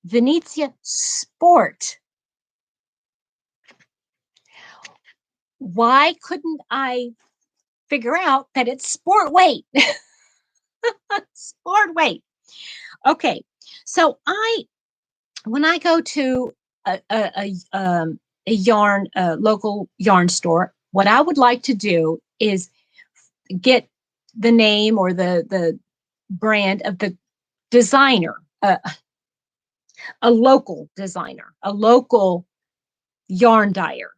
Venezia Sport. Why couldn't I figure out that it's sport weight? Sport weight. Okay, so when I go to a yarn, local yarn store, what I would like to do is get the name or the brand of the designer, a local designer, a local yarn dyer.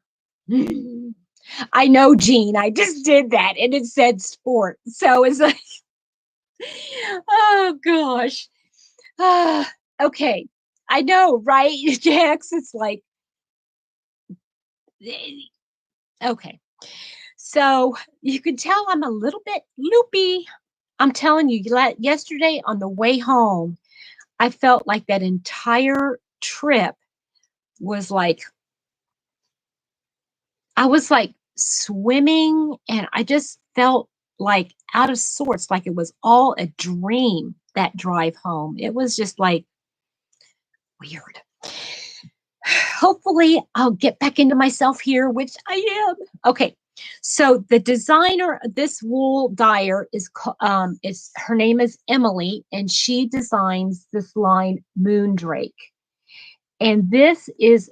I know, Jean, I just did that and it said sport. So it's like, oh gosh. Okay. I know, right, Jax? It's like, okay. So you can tell I'm a little bit loopy. I'm telling you, yesterday on the way home, I felt like that entire trip was like, I was like swimming and I just felt like out of sorts, like it was all a dream, that drive home. It was just like weird. Hopefully I'll get back into myself here, which I am. Okay. So the designer, this wool dyer is her name is Emily, and she designs this line Moondrake. And this is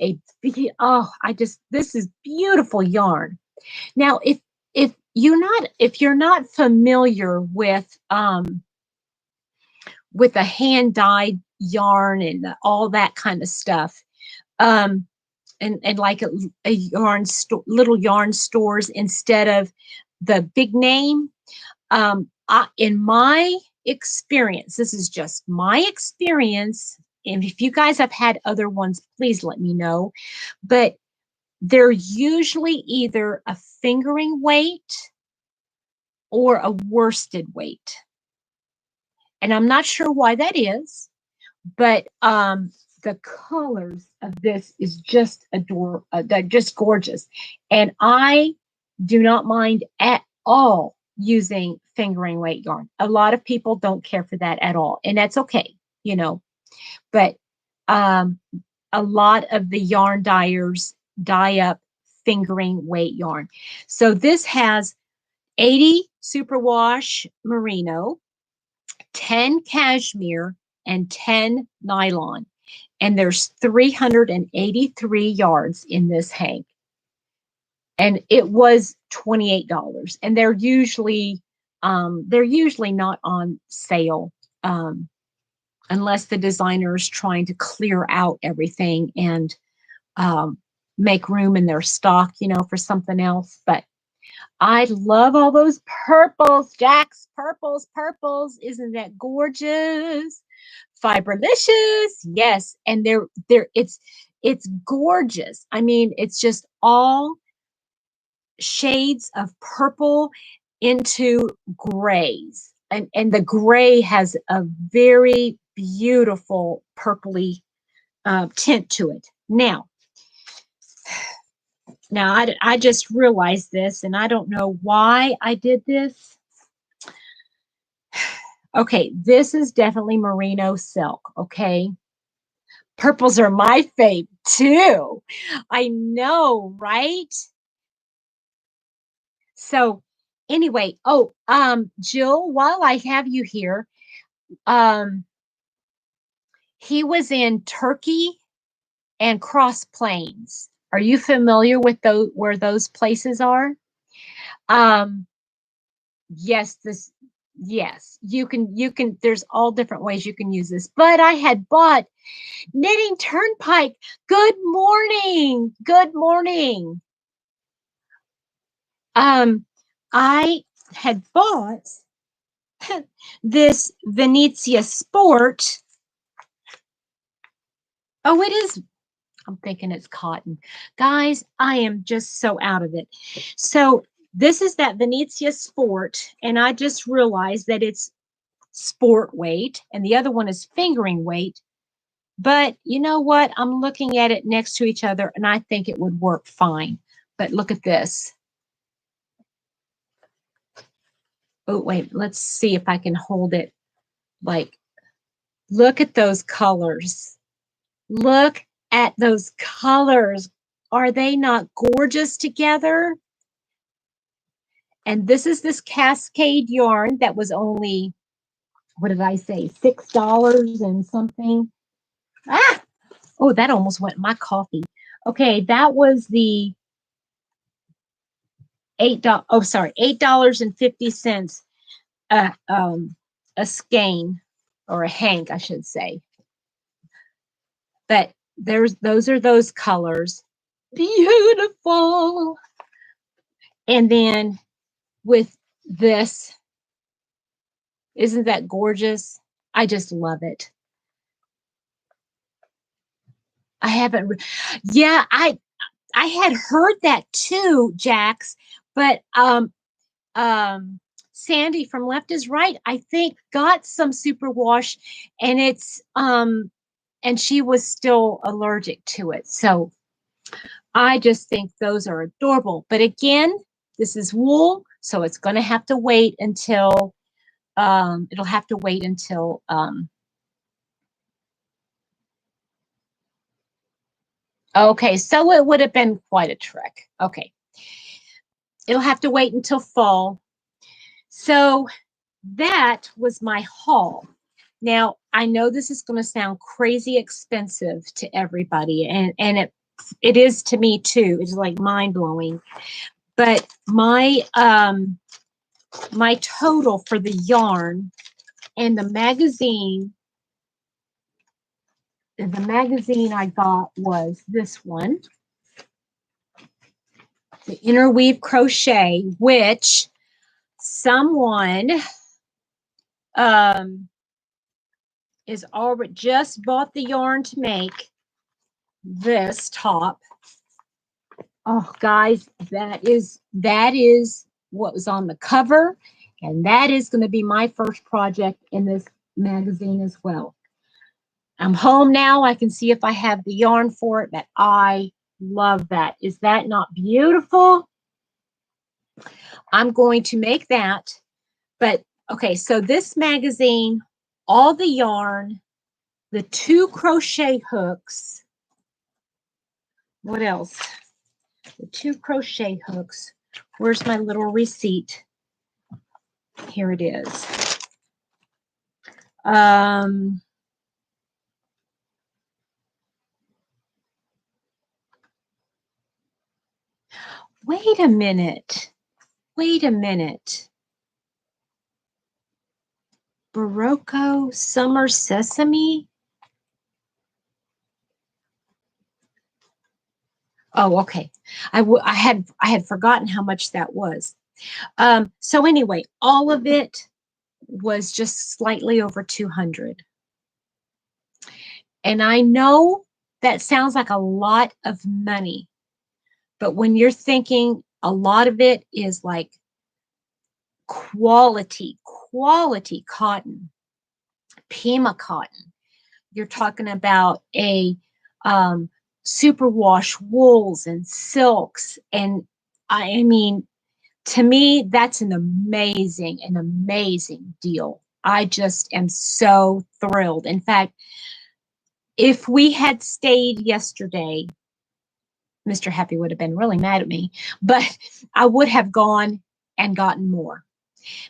this is beautiful yarn. Now, if you're not familiar with a hand dyed yarn and all that kind of stuff, and like a yarn store, little yarn stores instead of the big name. In my experience, this is just my experience. And if you guys have had other ones, please let me know. But they're usually either a fingering weight or a worsted weight. And I'm not sure why that is, but the colors of this is just they're just gorgeous. And I do not mind at all using fingering weight yarn. A lot of people don't care for that at all, and that's okay, you know. But a lot of the yarn dyers dye up fingering weight yarn. So this has 80 superwash merino, 10 cashmere, and 10 nylon. And there's 383 yards in this hank. And it was $28. And they're usually not on sale unless the designer is trying to clear out everything and make room in their stock, you know, for something else. But I love all those purples, Jax, purples. Isn't that gorgeous? Fiberlicious, yes. And it's gorgeous. I mean, it's just all shades of purple into grays. And the gray has a very beautiful purpley tint to it. Now, I just realized this, and I don't know why I did this. Okay, this is definitely merino silk, okay? Purples are my fave, too. I know, right? So, anyway, Jill, while I have you here, he was in Turkey and Cross Plains. Are you familiar with those, where those places are? Yes, you can, there's all different ways you can use this, but I had bought Knitting Turnpike. Good morning. Good morning. I had bought this Venezia Sport. Oh, it is. I'm thinking it's cotton. Guys, I am just so out of it. So this is that Venezia Sport, and I just realized that it's sport weight, and the other one is fingering weight. But you know what? I'm looking at it next to each other, and I think it would work fine. But look at this. Oh, wait, let's see if I can hold it. Like, look at those colors. Look at those colors. Are they not gorgeous together? And this is this Cascade yarn that was only, what did I say, $6 and something. Ah! Oh, that almost went in my coffee. Okay, that was the $8.50 a skein, or a hank, I should say. But those are those colors. Beautiful. And then with this, isn't that gorgeous? I just love it. I haven't, yeah, I had heard that too, Jax, but Sandy from Left is Right, I think, got some superwash, and it's and she was still allergic to it. So I just think those are adorable. But again, this is wool, so it's going to have to wait until it'll have to wait until okay, so it would have been quite a trick. Okay. It'll have to wait until fall. So that was my haul. Now, I know this is going to sound crazy expensive to everybody, and it is to me too. It's like mind-blowing. But my my total for the yarn and the magazine I got was this one. the interweave crochet, which someone is already just bought the yarn to make this top. Oh, guys, that is what was on the cover, and that is going to be my first project in this magazine as well. I'm home now. I can see if I have the yarn for it, but I love that. Is that not beautiful? I'm going to make that. But okay, so this magazine, all the yarn, the 2 crochet hooks. What else? The 2 crochet hooks. Where's my little receipt? Here it is. Wait a minute. Wait a minute. Berroco Summer Sesame? Oh, okay. I had forgotten how much that was. So anyway, all of it was just slightly over 200. And I know that sounds like a lot of money, but when you're thinking a lot of it is like quality cotton, Pima cotton. You're talking about a superwash wools and silks. And I mean, to me, that's an amazing deal. I just am so thrilled. In fact, if we had stayed yesterday, Mr. Happy would have been really mad at me, but I would have gone and gotten more.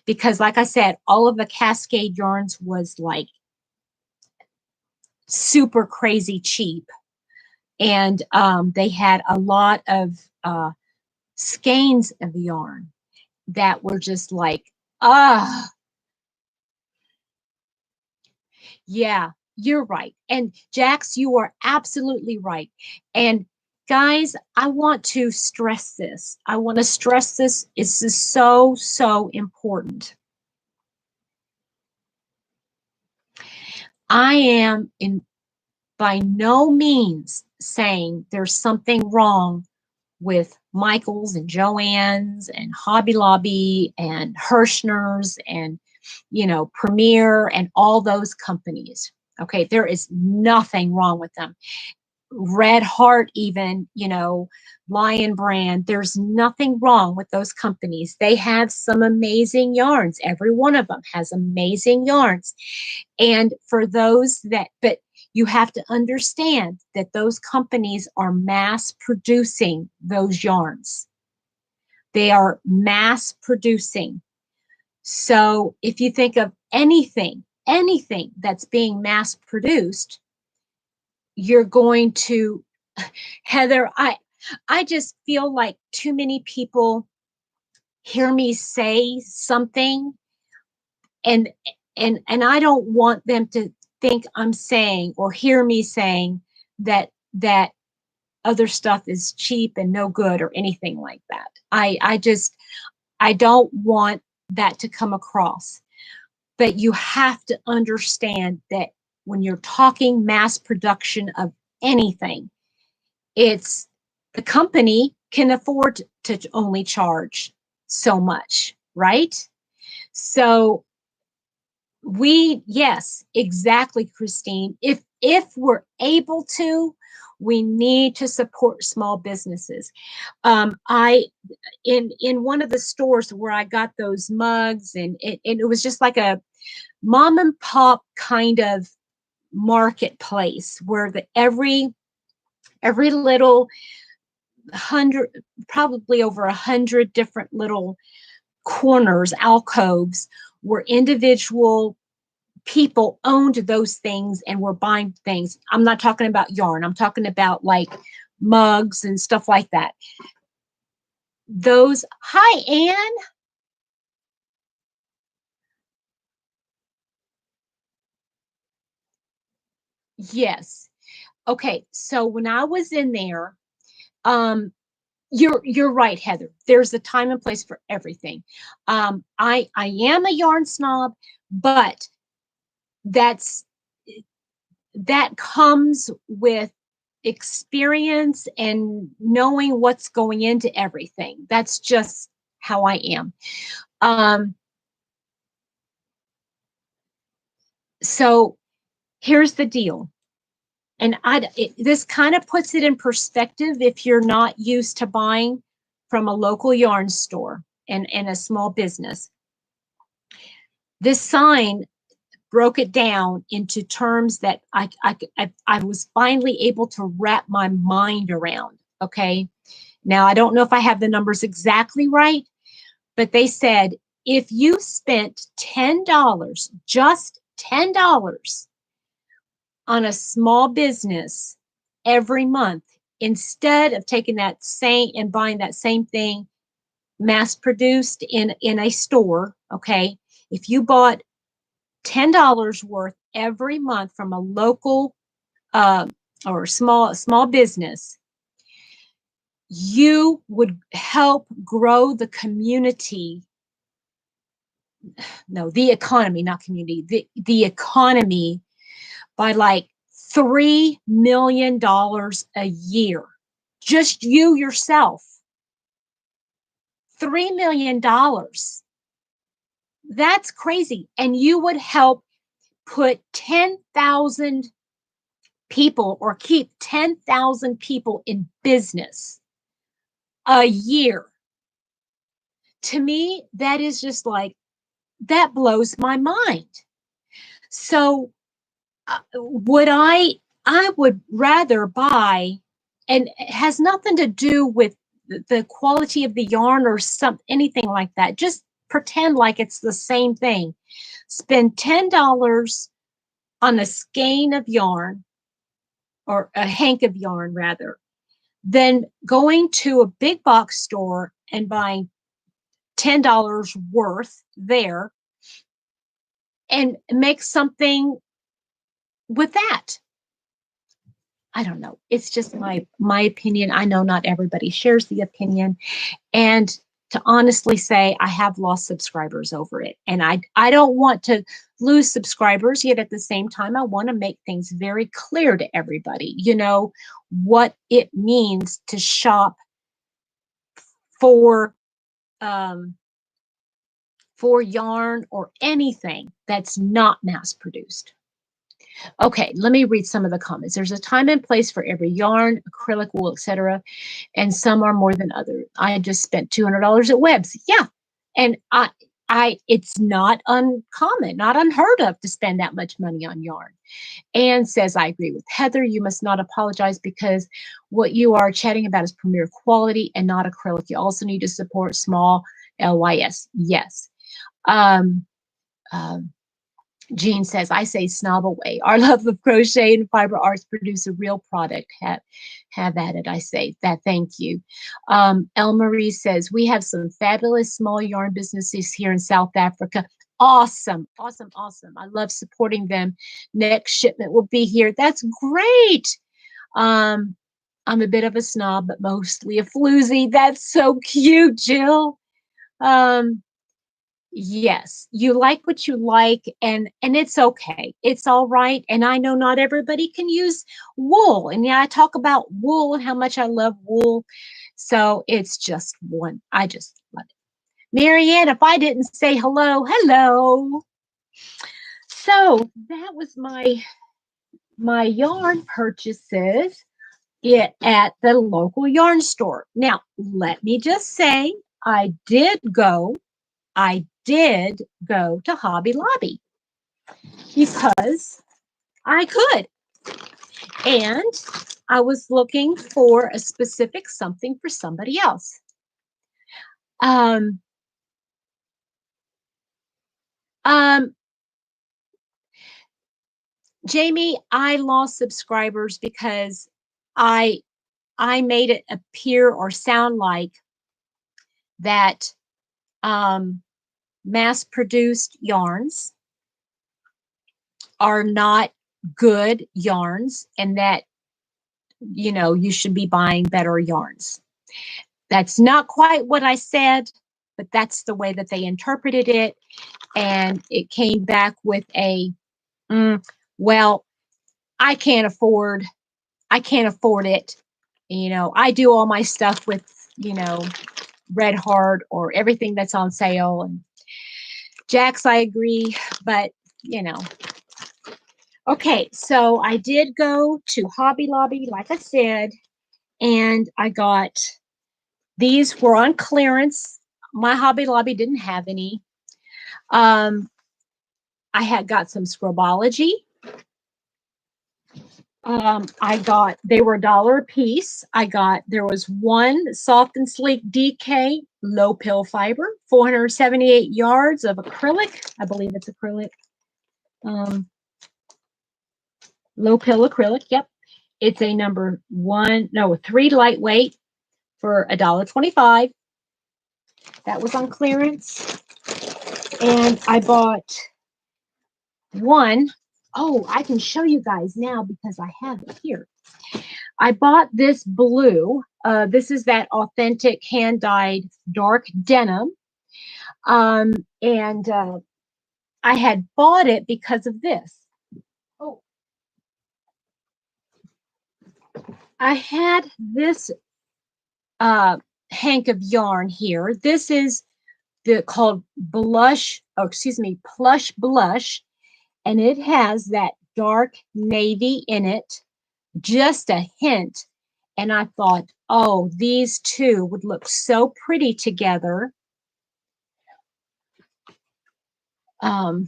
Because like I said, all of the Cascade yarns was like super crazy cheap. And they had a lot of skeins of yarn that were just like, yeah, you're right. And Jax, you are absolutely right. And guys, I want to stress this. I want to stress this. This is so, so important. I am by no means saying there's something wrong with Michael's and Joann's and Hobby Lobby and Hirschner's and, Premier and all those companies. Okay, there is nothing wrong with them. Red Heart, even, Lion Brand, there's nothing wrong with those companies. They have some amazing yarns. Every one of them has amazing yarns. And for those but you have to understand that those companies are mass producing those yarns. They are mass producing. So if you think of anything that's being mass produced, you're going to, Heather, I just feel like too many people hear me say something and I don't want them to think I'm saying or hear me saying that other stuff is cheap and no good or anything like that. I don't want that to come across. But you have to understand that when you're talking mass production of anything, it's the company can afford to only charge so much, right? So yes, exactly, Christine. If we're able to, we need to support small businesses. I in one of the stores where I got those mugs, and it was just like a mom and pop kind of marketplace where every little 100, probably over 100 different little corners, alcoves, where individual people owned those things and were buying things. I'm not talking about yarn. I'm talking about like mugs and stuff like that. Hi, Anne. Yes. Okay. So when I was in there, You're right, Heather. There's a time and place for everything. I am a yarn snob, but that's that comes with experience and knowing what's going into everything. That's just how I am. Um, so here's the deal. And this kind of puts it in perspective if you're not used to buying from a local yarn store and a small business. This sign broke it down into terms that I was finally able to wrap my mind around. Okay. Now, I don't know if I have the numbers exactly right, but they said if you spent $10, just $10 on a small business every month, instead of taking that same and buying that same thing mass produced in a store, okay, if you bought $10 worth every month from a local uh, or small business, you would help grow the community. No, the economy, not community, the economy by like $3 million a year. Just you yourself. $3 million. That's crazy. And you would help put 10,000 people or keep 10,000 people in business a year. To me, that is just like, that blows my mind. So I would rather buy, and it has nothing to do with the quality of the yarn or anything like that. Just pretend like it's the same thing. Spend $10 on a skein of yarn, or a hank of yarn rather, than going to a big box store and buying $10 worth there and make something with that. I don't know. It's just my opinion. I know not everybody shares the opinion. And to honestly say, I have lost subscribers over it. And I don't want to lose subscribers, yet at the same time, I want to make things very clear to everybody, what it means to shop for um, for yarn or anything that's not mass produced. Okay, let me read some of the comments. There's a time and place for every yarn, acrylic, wool, etc., and some are more than others. I just spent $200 at Webb's. Yeah, and it's not uncommon, not unheard of to spend that much money on yarn. Anne says, I agree with Heather. You must not apologize because what you are chatting about is premier quality and not acrylic. You also need to support small LYS. Yes. Um, um, Jean says, I say snob away. Our love of crochet and fiber arts produce a real product. Have at it, I say. That thank you. Elmarie says, we have some fabulous small yarn businesses here in South Africa. Awesome, awesome, awesome. I love supporting them. Next shipment will be here. That's great. I'm a bit of a snob, but mostly a floozy. That's so cute, Jill. Yes, you like what you like, and it's okay. It's all right. And I know not everybody can use wool. And yeah, I talk about wool and how much I love wool. So it's just one. I just love it. Marianne, if I didn't say hello, hello. So that was my yarn purchases at the local yarn store. Now, let me just say, I did go to Hobby Lobby because I could. And I was looking for a specific something for somebody else. Um, um, Jamie, I lost subscribers because I made it appear or sound like that mass-produced yarns are not good yarns and that you should be buying better yarns. That's not quite what I said, but that's the way that they interpreted it. And it came back with a, well, I can't afford it. You know, I do all my stuff with, you know, Red Heart or everything that's on sale. And Jax, I agree, but you know. Okay, so I did go to Hobby Lobby, like I said, and I got, these were on clearance. My Hobby Lobby didn't have any. I had got some Scrubology. They were $1 a piece. There was one soft and sleek DK, low pill fiber, 478 yards of acrylic. I believe it's acrylic. Low pill acrylic. Yep. It's a number 3 lightweight for $1.25. That was on clearance. And I bought one. Oh, I can show you guys now because I have it here. I bought this blue. This is that authentic hand-dyed dark denim. And I had bought it because of this. Oh, I had this hank of yarn here. This is called Plush Blush. And it has that dark navy in it, just a hint. And I thought, oh, these two would look so pretty together. Oh,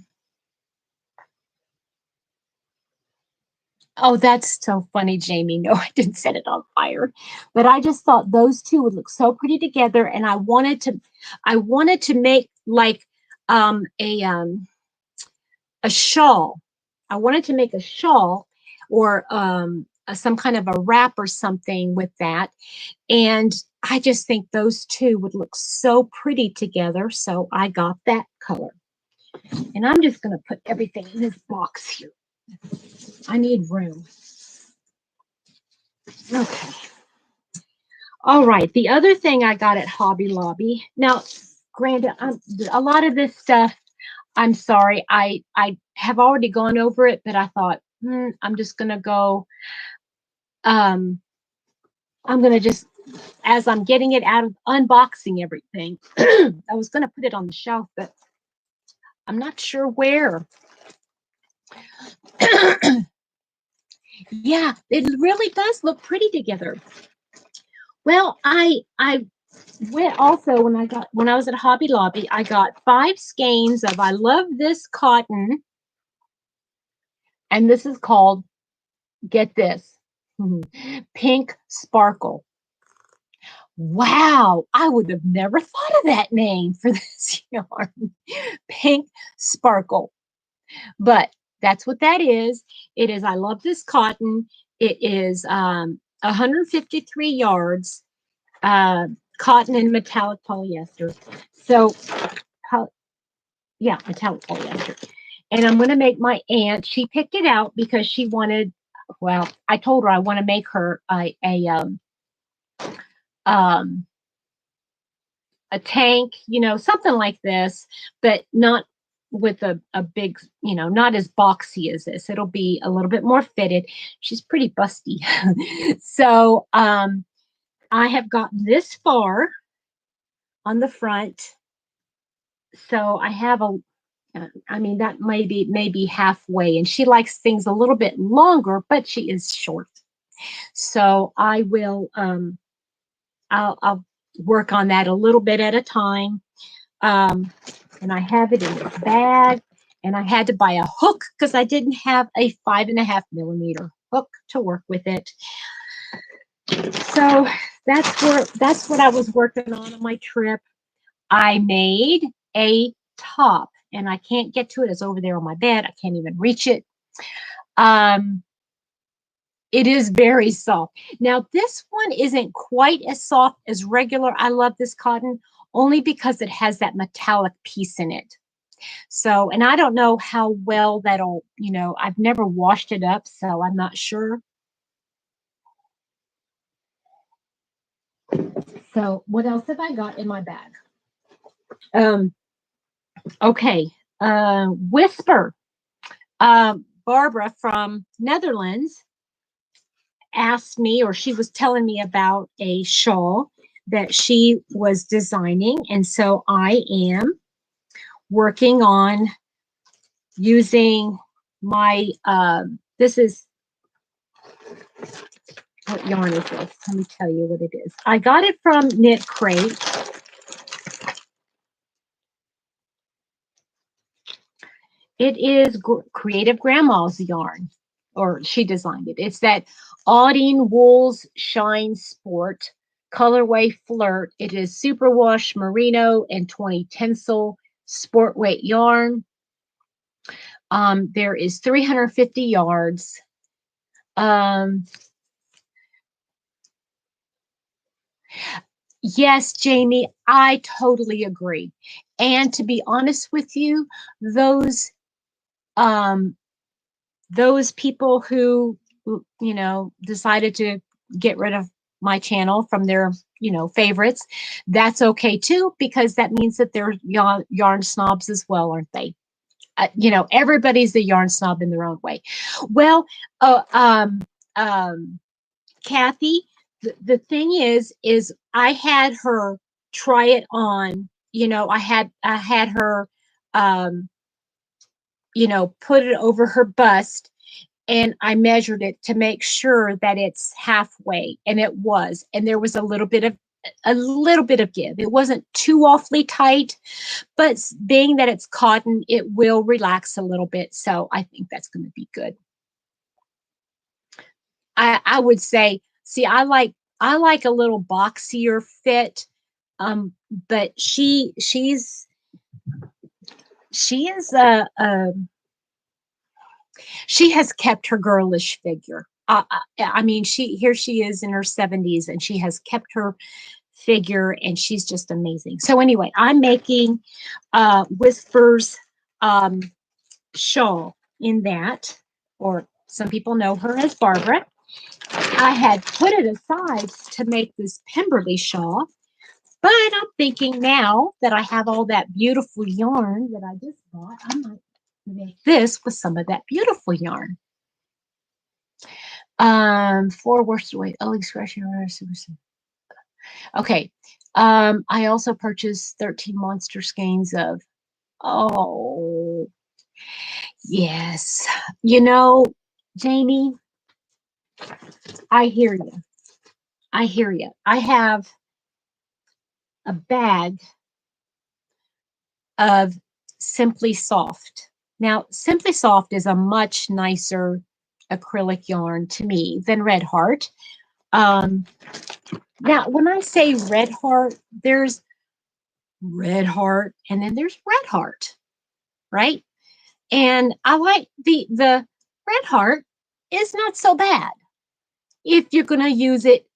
that's so funny, Jamie. No, I didn't set it on fire. But I just thought those two would look so pretty together. And I wanted to make like a shawl. I wanted to make a shawl or some kind of a wrap or something with that. And I just think those two would look so pretty together. So I got that color. And I'm just going to put everything in this box here. I need room. Okay. All right. The other thing I got at Hobby Lobby. Now, granted, a lot of this stuff, I'm sorry, I have already gone over it, but I thought, I'm just going to go, I'm going to just, as I'm getting it out of unboxing everything, I was going to put it on the shelf, but I'm not sure where. Yeah, it really does look pretty together. Well, I went also when I was at Hobby Lobby, I got 5 skeins of I Love This Cotton. And this is called, get this, Pink Sparkle. Wow, I would have never thought of that name for this yarn. Pink Sparkle. But that's what that is. It is I Love This Cotton. It is 153 yards, cotton and metallic polyester. So, yeah, metallic polyester. And I'm going to make my aunt, she picked it out because she wanted, well, I told her I want to make her a tank, something like this, but not with a big, not as boxy as this. It'll be a little bit more fitted. She's pretty busty. So I have gotten this far on the front. So I have that maybe halfway, and she likes things a little bit longer, but she is short. So I will, I'll work on that a little bit at a time. And I have it in this bag, and I had to buy a hook because I didn't have a 5.5 millimeter hook to work with it. So that's what I was working on my trip. I made a top, and I can't get to it. It's over there on my bed. I can't even reach it. It is very soft. Now, this one isn't quite as soft as regular I Love This Cotton, only because it has that metallic piece in it. So, and I don't know how well that'll, I've never washed it up, so I'm not sure. So what else have I got in my bag? Okay. Whisper. Barbara from Netherlands asked me, or she was telling me about a shawl that she was designing. And so I am working on using my, this is, what yarn is this? Let me tell you what it is. I got it from Knit Crate. It is Creative Grandma's yarn, or she designed it. It's that Audine Wools Shine Sport colorway flirt. It is superwash merino and 20 tencel sport weight yarn. There is 350 yards. Yes, Jamie, I totally agree. And to be honest with you, those people who, you know, decided to get rid of my channel from their, you know, favorites, that's okay too, because that means that they're yarn snobs as well, aren't they? You know, everybody's a yarn snob in their own way. Well, Kathy, the thing is I had her try it on, you know, I had her, um, you know, put it over her bust, and I measured it to make sure that it's halfway, and it was, and there was a little bit of give. It wasn't too awfully tight, but being that it's cotton, it will relax a little bit. So I think that's going to be good. I would say, see, I like a little boxier fit, but she is she has kept her girlish figure. I mean, here she is in her 70s, and she has kept her figure, and she's just amazing. So anyway, I'm making Whisper's shawl in that, or some people know her as Barbara. I had put it aside to make this Pemberley shawl, but I'm thinking now that I have all that beautiful yarn that I just bought, I might make this with some of that beautiful yarn. 4 worsted weight, Ugly Scratching. Okay. I also purchased 13 monster skeins of, oh, yes. You know, Jamie, I hear you. I hear you. I have a bag of Simply Soft. Now, Simply Soft is a much nicer acrylic yarn to me than Red Heart. Now, when I say Red Heart, there's Red Heart and then there's Red Heart, right? And I like the Red Heart is not so bad if you're going to use it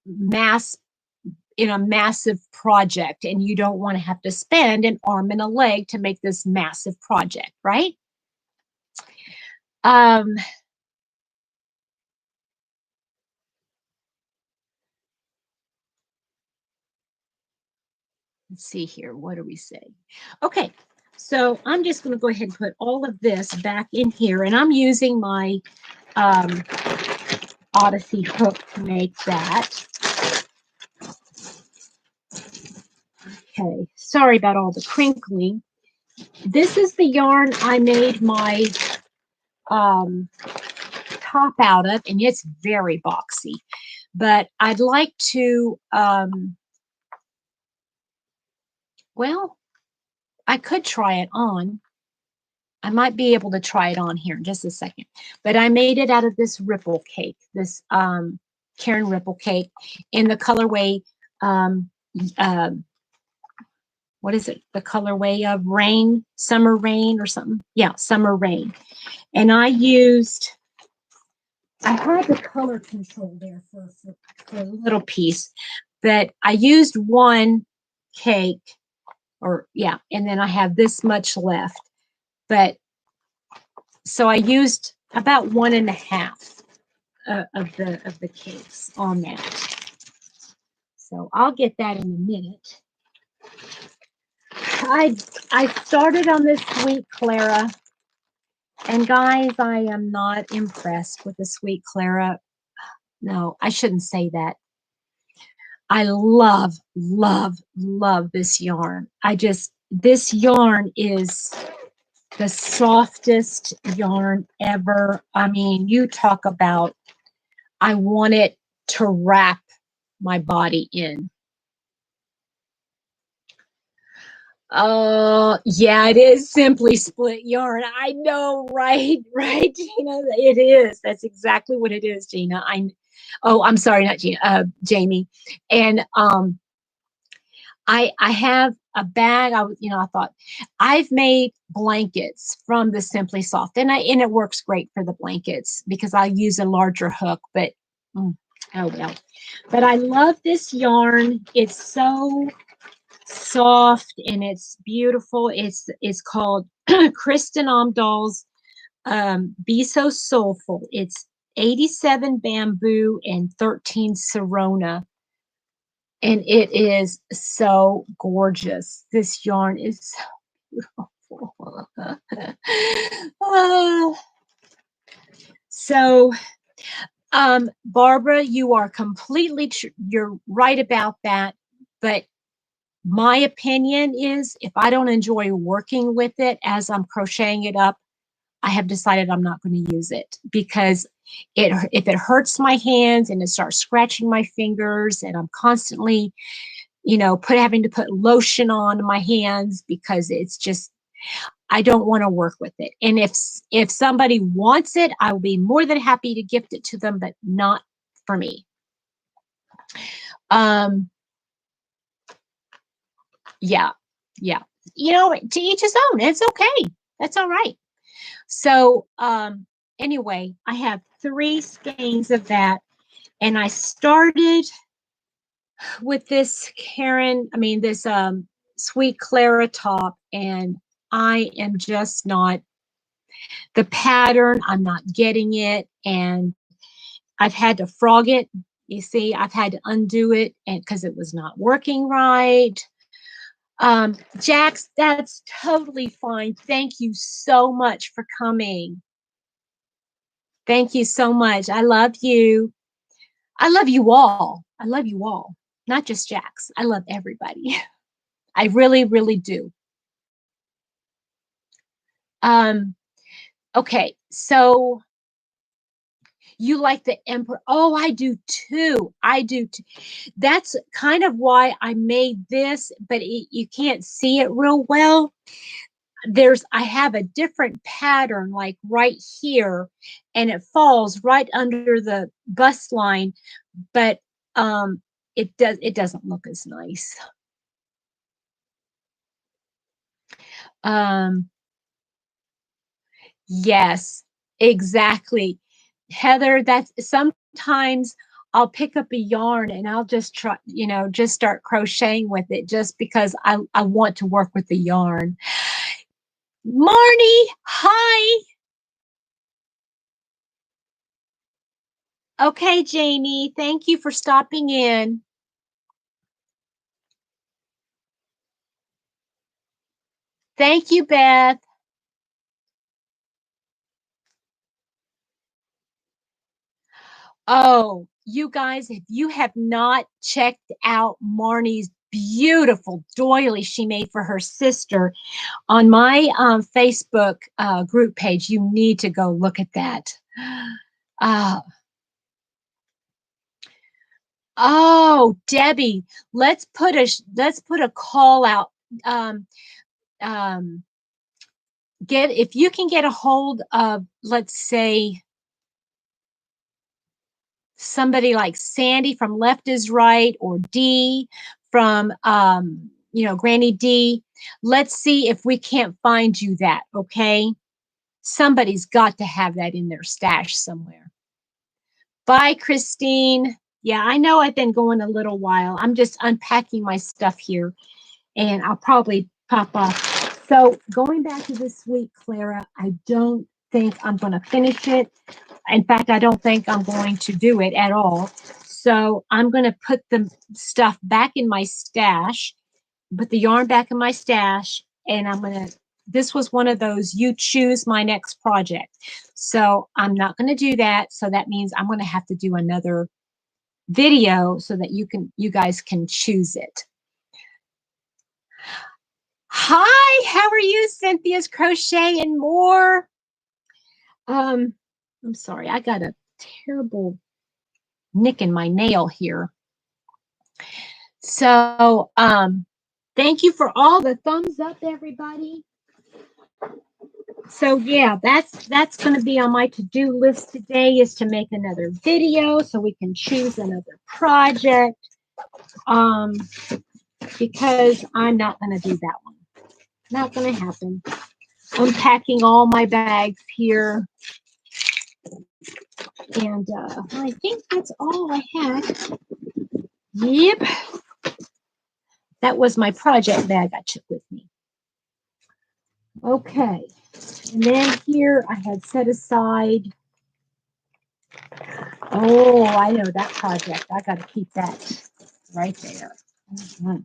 in a massive project and you don't want to have to spend an arm and a leg to make this massive project, right? Let's see here. What do we say? Okay, so I'm just going to go ahead and put all of this back in here, and I'm using my Odyssey hook to make that. Okay, sorry about all the crinkling. This is the yarn I made my top out of, and it's very boxy. But I'd like to, well, I could try it on. I might be able to try it on here in just a second. But I made it out of this ripple cake, this Karen ripple cake in the colorway, what is it? The colorway of rain, summer rain or something. Yeah, summer rain. And I had the color control there for a little piece, but I used one cake, or yeah, and then I have this much left. But so I used about 1.5 of the cakes on that. So I'll get that in a minute. I started on this Sweet Clara, and guys, I am not impressed with the Sweet Clara. No, I shouldn't say that. I love, love, love this yarn. This yarn is the softest yarn ever. I mean, you talk about, I want it to wrap my body in. Oh, yeah, it is simply split yarn. I know, right? Right, Gina? It is. That's exactly what it is, Gina. I'm sorry, not Gina, Jamie. And I have a bag. I thought I've made blankets from the Simply Soft, and it works great for the blankets because I use a larger hook, but oh well. But I love this yarn. It's so soft and it's beautiful. It's called Kristin Omdahl's Be So Soulful. It's 87 bamboo and 13 Serona. And it is so gorgeous. This yarn is so beautiful. So, Barbara, you are completely you're right about that. But my opinion is if I don't enjoy working with it as I'm crocheting it up, I have decided I'm not going to use it because if it hurts my hands and it starts scratching my fingers and I'm constantly, having to put lotion on my hands because it's just, I don't want to work with it. And if somebody wants it, I will be more than happy to gift it to them, but not for me. Yeah. To each his own. It's okay. That's all right. So anyway, I have 3 skeins of that, and I started with this this Sweet Clara top, and I am just not the pattern. I'm not getting it, and I've had to frog it. You see, I've had to undo it, and because it was not working right. Jax, that's totally fine. Thank you so much for coming. Thank you so much. I love you. I love you all. I love you all, not just Jax. I love everybody. I really, really do. Okay, so you like the Emperor. Oh, I do too. I do too. That's kind of why I made this, but you can't see it real well. I have a different pattern like right here, and it falls right under the bust line, but it doesn't look as nice. Yes, exactly. Heather, that's sometimes I'll pick up a yarn and I'll just try, just start crocheting with it just because I want to work with the yarn. Marnie, hi. Okay, Jamie, thank you for stopping in. Thank you, Beth. Oh, you guys, if you have not checked out Marnie's beautiful doily she made for her sister on my Facebook group page, you need to go look at that. Oh, Debbie, let's put a call out. If you can get a hold of, let's say, somebody like Sandy from Left is Right, or Dee from Granny D. Let's see if we can't find you that, okay? Somebody's got to have that in their stash somewhere. Bye, Christine. Yeah, I know I've been going a little while. I'm just unpacking my stuff here, and I'll probably pop off. So going back to the Sweet Clara, I don't think I'm going to finish it. In fact, I don't think I'm going to do it at all. So I'm going to put the stuff back in my stash, put the yarn back in my stash, and I'm going to, this was one of those, you choose my next project. So I'm not going to do that. So that means I'm going to have to do another video so that you guys can choose it. Hi, how are you? Cynthia's Crochet and More. I'm sorry, I got a terrible nick in my nail here. So, thank you for all the thumbs up, everybody. So yeah, that's going to be on my to-do list today, is to make another video so we can choose another project. Because I'm not going to do that one. Not going to happen. Unpacking all my bags here. And I think that's all I had. Yep. That was my project bag I took with me. Okay. And then here I had set aside. Oh, I know that project. I got to keep that right there. Mm-hmm.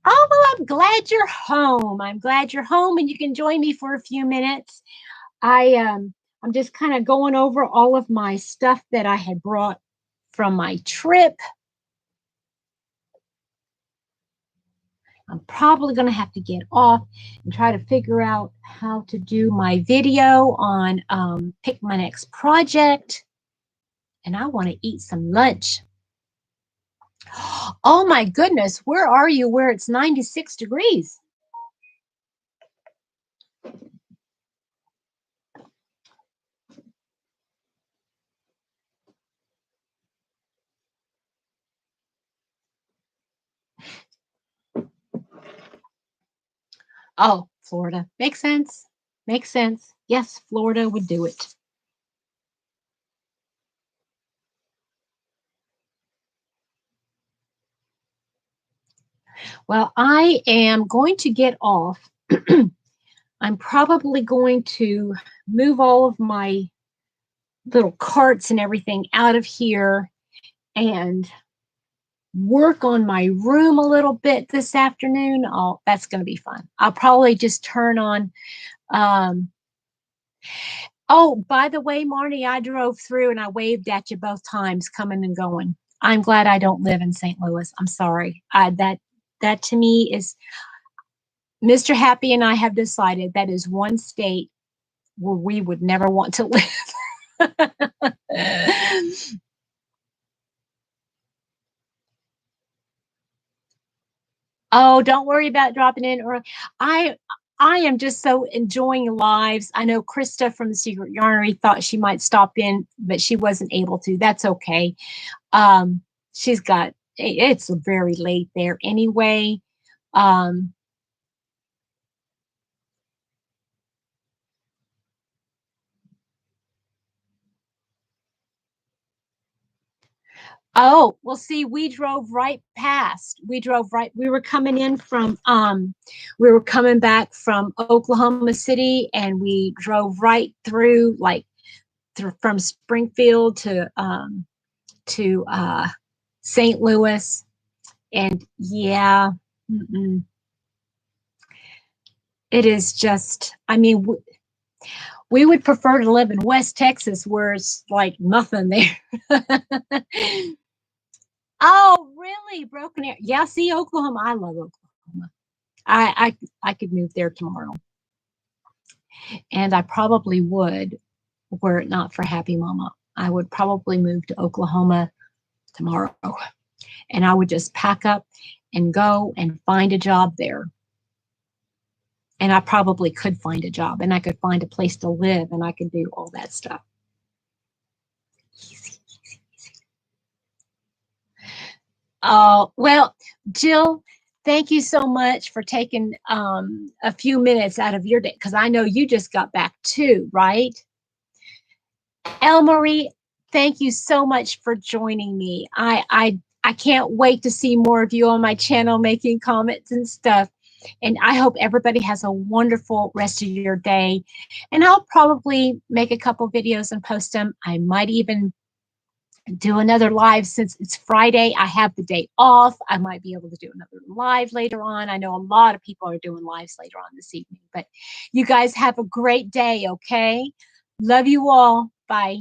Oh, well, I'm glad you're home. I'm glad you're home and you can join me for a few minutes. I'm just kind of going over all of my stuff that I had brought from my trip. I'm probably going to have to get off and try to figure out how to do my video on pick my next project. And I want to eat some lunch. Oh my goodness, where are you where it's 96 degrees? Oh, Florida. Makes sense. Makes sense. Yes, Florida would do it. Well, I am going to get off. I'm probably going to move all of my little carts and everything out of here and work on my room a little bit this afternoon. Oh, that's going to be fun. I'll probably just turn on. Oh, by the way, Marnie, I drove through and I waved at you both times coming and going. I'm glad I don't live in St. Louis. I'm sorry. That to me is, Mr. Happy and I have decided that is one state where we would never want to live. Oh, don't worry about dropping in. Or I am just so enjoying lives. I know Krista from the Secret Yarnery thought she might stop in, but she wasn't able to. That's okay. She's got, it's very late there anyway. Oh, well, see, we drove right past. We drove right. We were coming in from, we were coming back from Oklahoma City, and we drove right through, like, from Springfield to St. Louis. And yeah, it is just, I mean, we would prefer to live in West Texas where it's like nothing there. Oh, really? Broken Arrow. Yeah, see, Oklahoma. I love Oklahoma. I could move there tomorrow. And I probably would, were it not for Happy Mama. I would probably move to Oklahoma tomorrow. And I would just pack up and go and find a job there. And I probably could find a job, and I could find a place to live, and I could do all that stuff. Easy, easy, easy. Oh, well, Jill, thank you so much for taking a few minutes out of your day, because I know you just got back too, right? Elmarie, thank you so much for joining me. I can't wait to see more of you on my channel making comments and stuff. And I hope everybody has a wonderful rest of your day. And I'll probably make a couple videos and post them. I might even do another live since it's Friday. I have the day off. I might be able to do another live later on. I know a lot of people are doing lives later on this evening, but you guys have a great day, okay? Love you all. Bye.